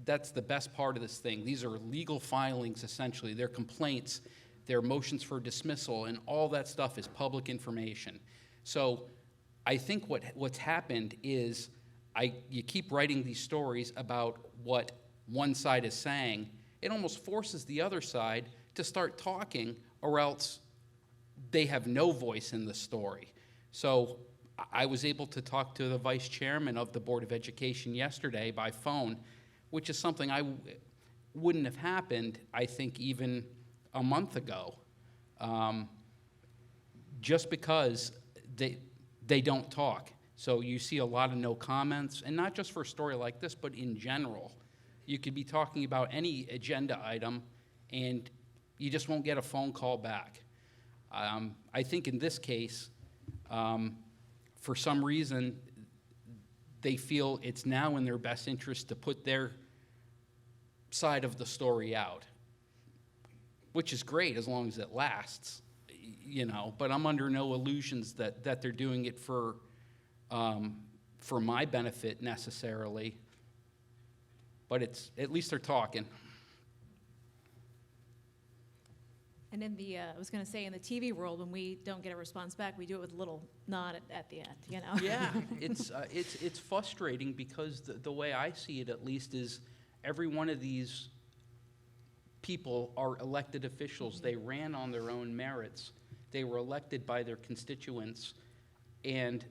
That's the best part of this thing. These are legal filings, essentially. They're complaints, they're motions for dismissal, and all that stuff is public information. So I think what's happened is you keep writing these stories about what one side is saying. It almost forces the other side to start talking, or else they have no voice in the story. So I was able to talk to the vice chairman of the Board of Education yesterday by phone, which is something wouldn't have happened, I think, even a month ago, just because they don't talk. So you see a lot of no comments, and not just for a story like this, but in general. You could be talking about any agenda item, and you just won't get a phone call back. I think in this case, for some reason, they feel it's now in their best interest to put their side of the story out, which is great as long as it lasts, but I'm under no illusions that they're doing it for my benefit necessarily, but at least they're talking. And in the, I was going to say, in the TV world, when we don't get a response back, we do it with a little nod at the end, Yeah, it's frustrating because the way I see it, at least, is every one of these people are elected officials. They ran on their own merits. They were elected by their constituents, and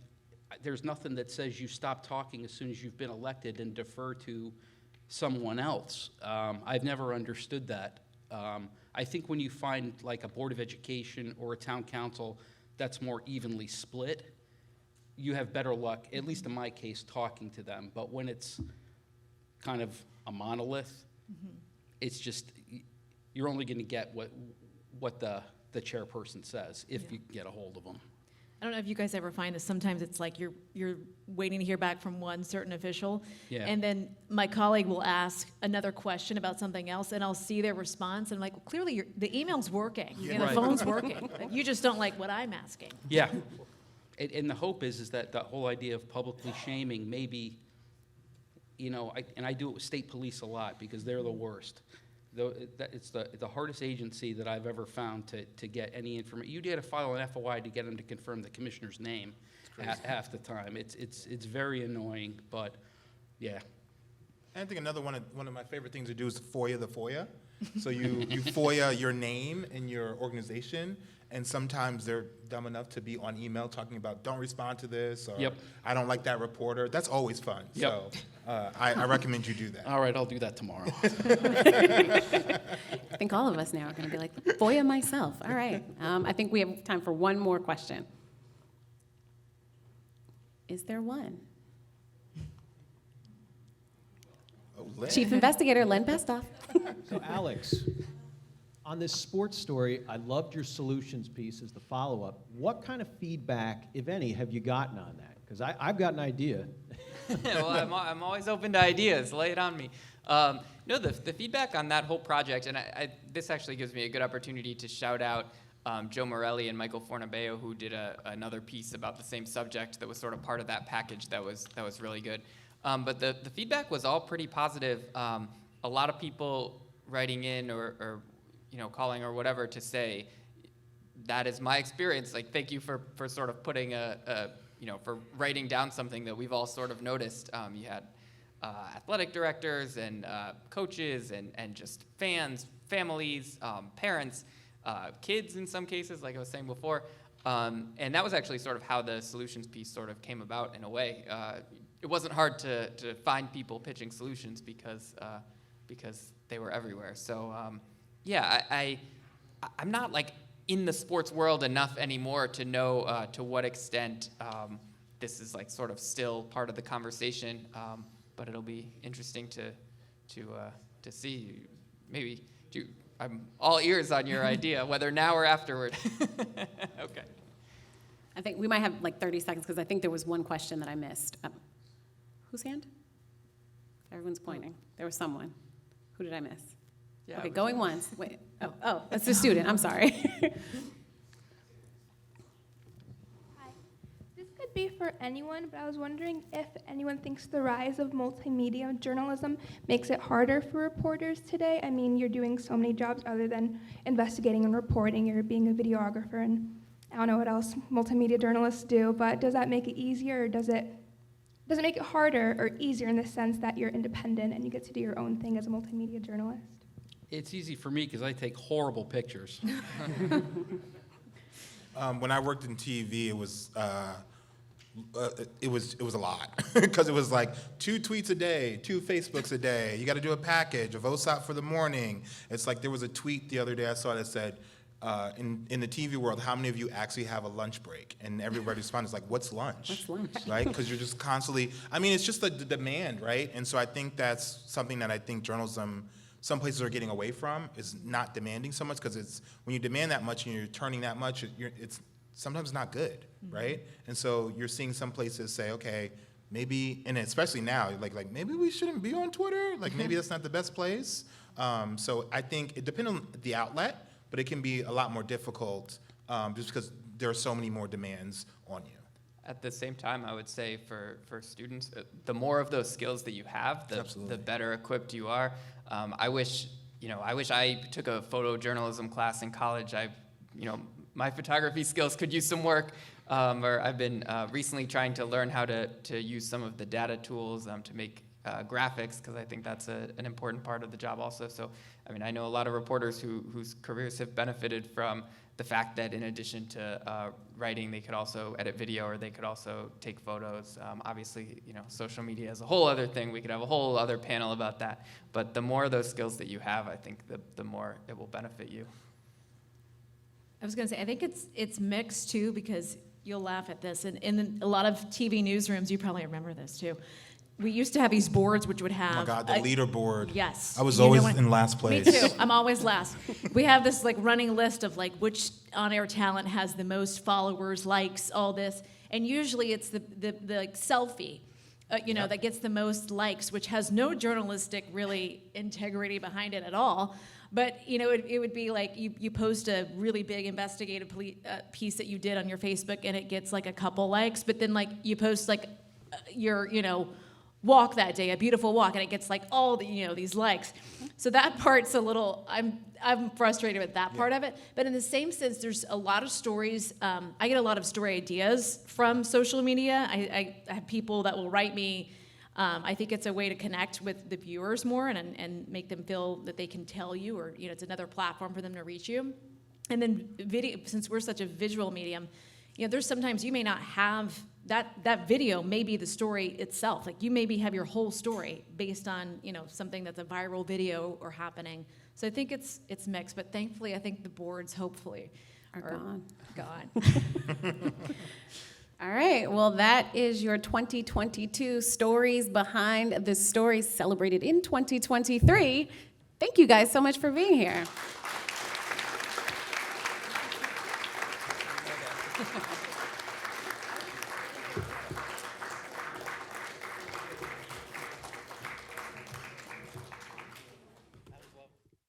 there's nothing that says you stop talking as soon as you've been elected and defer to someone else. I've never understood that. I think when you find like a Board of Education or a town council that's more evenly split, you have better luck, at least in my case, talking to them. But when it's kind of a monolith, it's just, you're only going to get what the chairperson says if you can get a hold of them. I don't know if you guys ever find this. Sometimes it's like you're waiting to hear back from one certain official, and then my colleague will ask another question about something else, and I'll see their response, and I'm like, well, clearly the email's working, and the phone's working. You just don't like what I'm asking. Yeah, and the hope is that the whole idea of publicly shaming maybe, and I do it with state police a lot because they're the worst. It's the hardest agency that I've ever found to get any information. You had to file an FOI to get them to confirm the commissioner's name half the time. It's very annoying, but yeah. And I think another one of my favorite things to do is FOIA the FOIA. So you FOIA your name and your organization, and sometimes they're dumb enough to be on email talking about don't respond to this, or I don't like that reporter. That's always fun. So I recommend you do that. All right, I'll do that tomorrow. I think all of us now are going to be like, FOIA myself. All right. I think we have time for one more question. Is there one? Chief Investigator Len Pestoff. So Alex, on this sports story, I loved your solutions piece as the follow-up. What kind of feedback, if any, have you gotten on that? Because I've got an idea. Well, I'm always open to ideas. Lay it on me. No, the feedback on that whole project, and this actually gives me a good opportunity to shout out Joe Morelli and Michael Fornabeo, who did another piece about the same subject that was sort of part of that package that was really good. But the feedback was all pretty positive. A lot of people writing in or calling or whatever to say, that is my experience. Like, thank you for sort of putting for writing down something that we've all sort of noticed. You had athletic directors and coaches and just fans, families, parents, kids in some cases, like I was saying before. And that was actually sort of how the solutions piece sort of came about in a way. It wasn't hard to find people pitching solutions because they were everywhere. So I'm not like in the sports world enough anymore to know to what extent this is like sort of still part of the conversation. But it'll be interesting to see. Maybe I'm all ears on your idea, whether now or afterward. Okay. I think we might have like 30 seconds because I think there was one question that I missed. Whose hand? Everyone's pointing. There was someone. Who did I miss? Yeah, okay, going once. Wait. Oh, that's the student. I'm sorry. Hi. This could be for anyone, but I was wondering if anyone thinks the rise of multimedia journalism makes it harder for reporters today. I mean, you're doing so many jobs other than investigating and reporting. You're being a videographer, and I don't know what else multimedia journalists do, but does that make it easier, or does it make it harder or easier in the sense that you're independent and you get to do your own thing as a multimedia journalist? It's easy for me because I take horrible pictures. When I worked in TV, it was a lot because it was like 2 tweets a day, 2 Facebooks a day. You got to do a package, a VOSOP for the morning. It's like there was a tweet the other day I saw that said, in the TV world, how many of you actually have a lunch break? And everybody responded, like, what's lunch? What's lunch? Right? Because you're just constantly, I mean, it's just the demand, right? And so I think that's something that I think journalism, some places are getting away from, is not demanding so much, because it's, when you demand that much and you're turning that much, it's sometimes not good, right? And so you're seeing some places say, okay, maybe, and especially now, like maybe we shouldn't be on Twitter, like maybe that's not the best place. So I think it depends on the outlet, but it can be a lot more difficult just because there are so many more demands on you. At the same time, I would say for students, the more of those skills that you have, the better equipped you are. I wish I took a photojournalism class in college. My photography skills could use some work. Or I've been recently trying to learn how to use some of the data tools to make graphics, because I think that's an important part of the job also. So, I mean, I know a lot of reporters whose careers have benefited from the fact that in addition to writing, they could also edit video, or they could also take photos. Obviously, social media is a whole other thing. We could have a whole other panel about that. But the more of those skills that you have, I think the more it will benefit you. I was going to say, I think it's mixed too, because you'll laugh at this. And in a lot of TV newsrooms, you probably remember this too. We used to have these boards which would have... Oh my God, the leaderboard. Yes. I was always in last place. Me too. I'm always last. We have this like running list of like which on-air talent has the most followers, likes, all this. And usually it's the like selfie, that gets the most likes, which has no journalistic really integrity behind it at all. But, it would be like you post a really big investigative piece that you did on your Facebook, and it gets like a couple likes. But then like you post like your, walk that day, a beautiful walk, and it gets like all the, these likes. So that part's a little, I'm frustrated with that part of it. But in the same sense, there's a lot of stories. I get a lot of story ideas from social media. I have people that will write me. I think it's a way to connect with the viewers more and make them feel that they can tell you, or it's another platform for them to reach you. And then video, since we're such a visual medium, there's sometimes you may not have that video may be the story itself. Like you maybe have your whole story based on something that's a viral video or happening. So I think it's mixed, but thankfully I think the boards hopefully are gone. All right, well, that is your 2022 Stories Behind the Stories celebrated in 2023. Thank you guys so much for being here.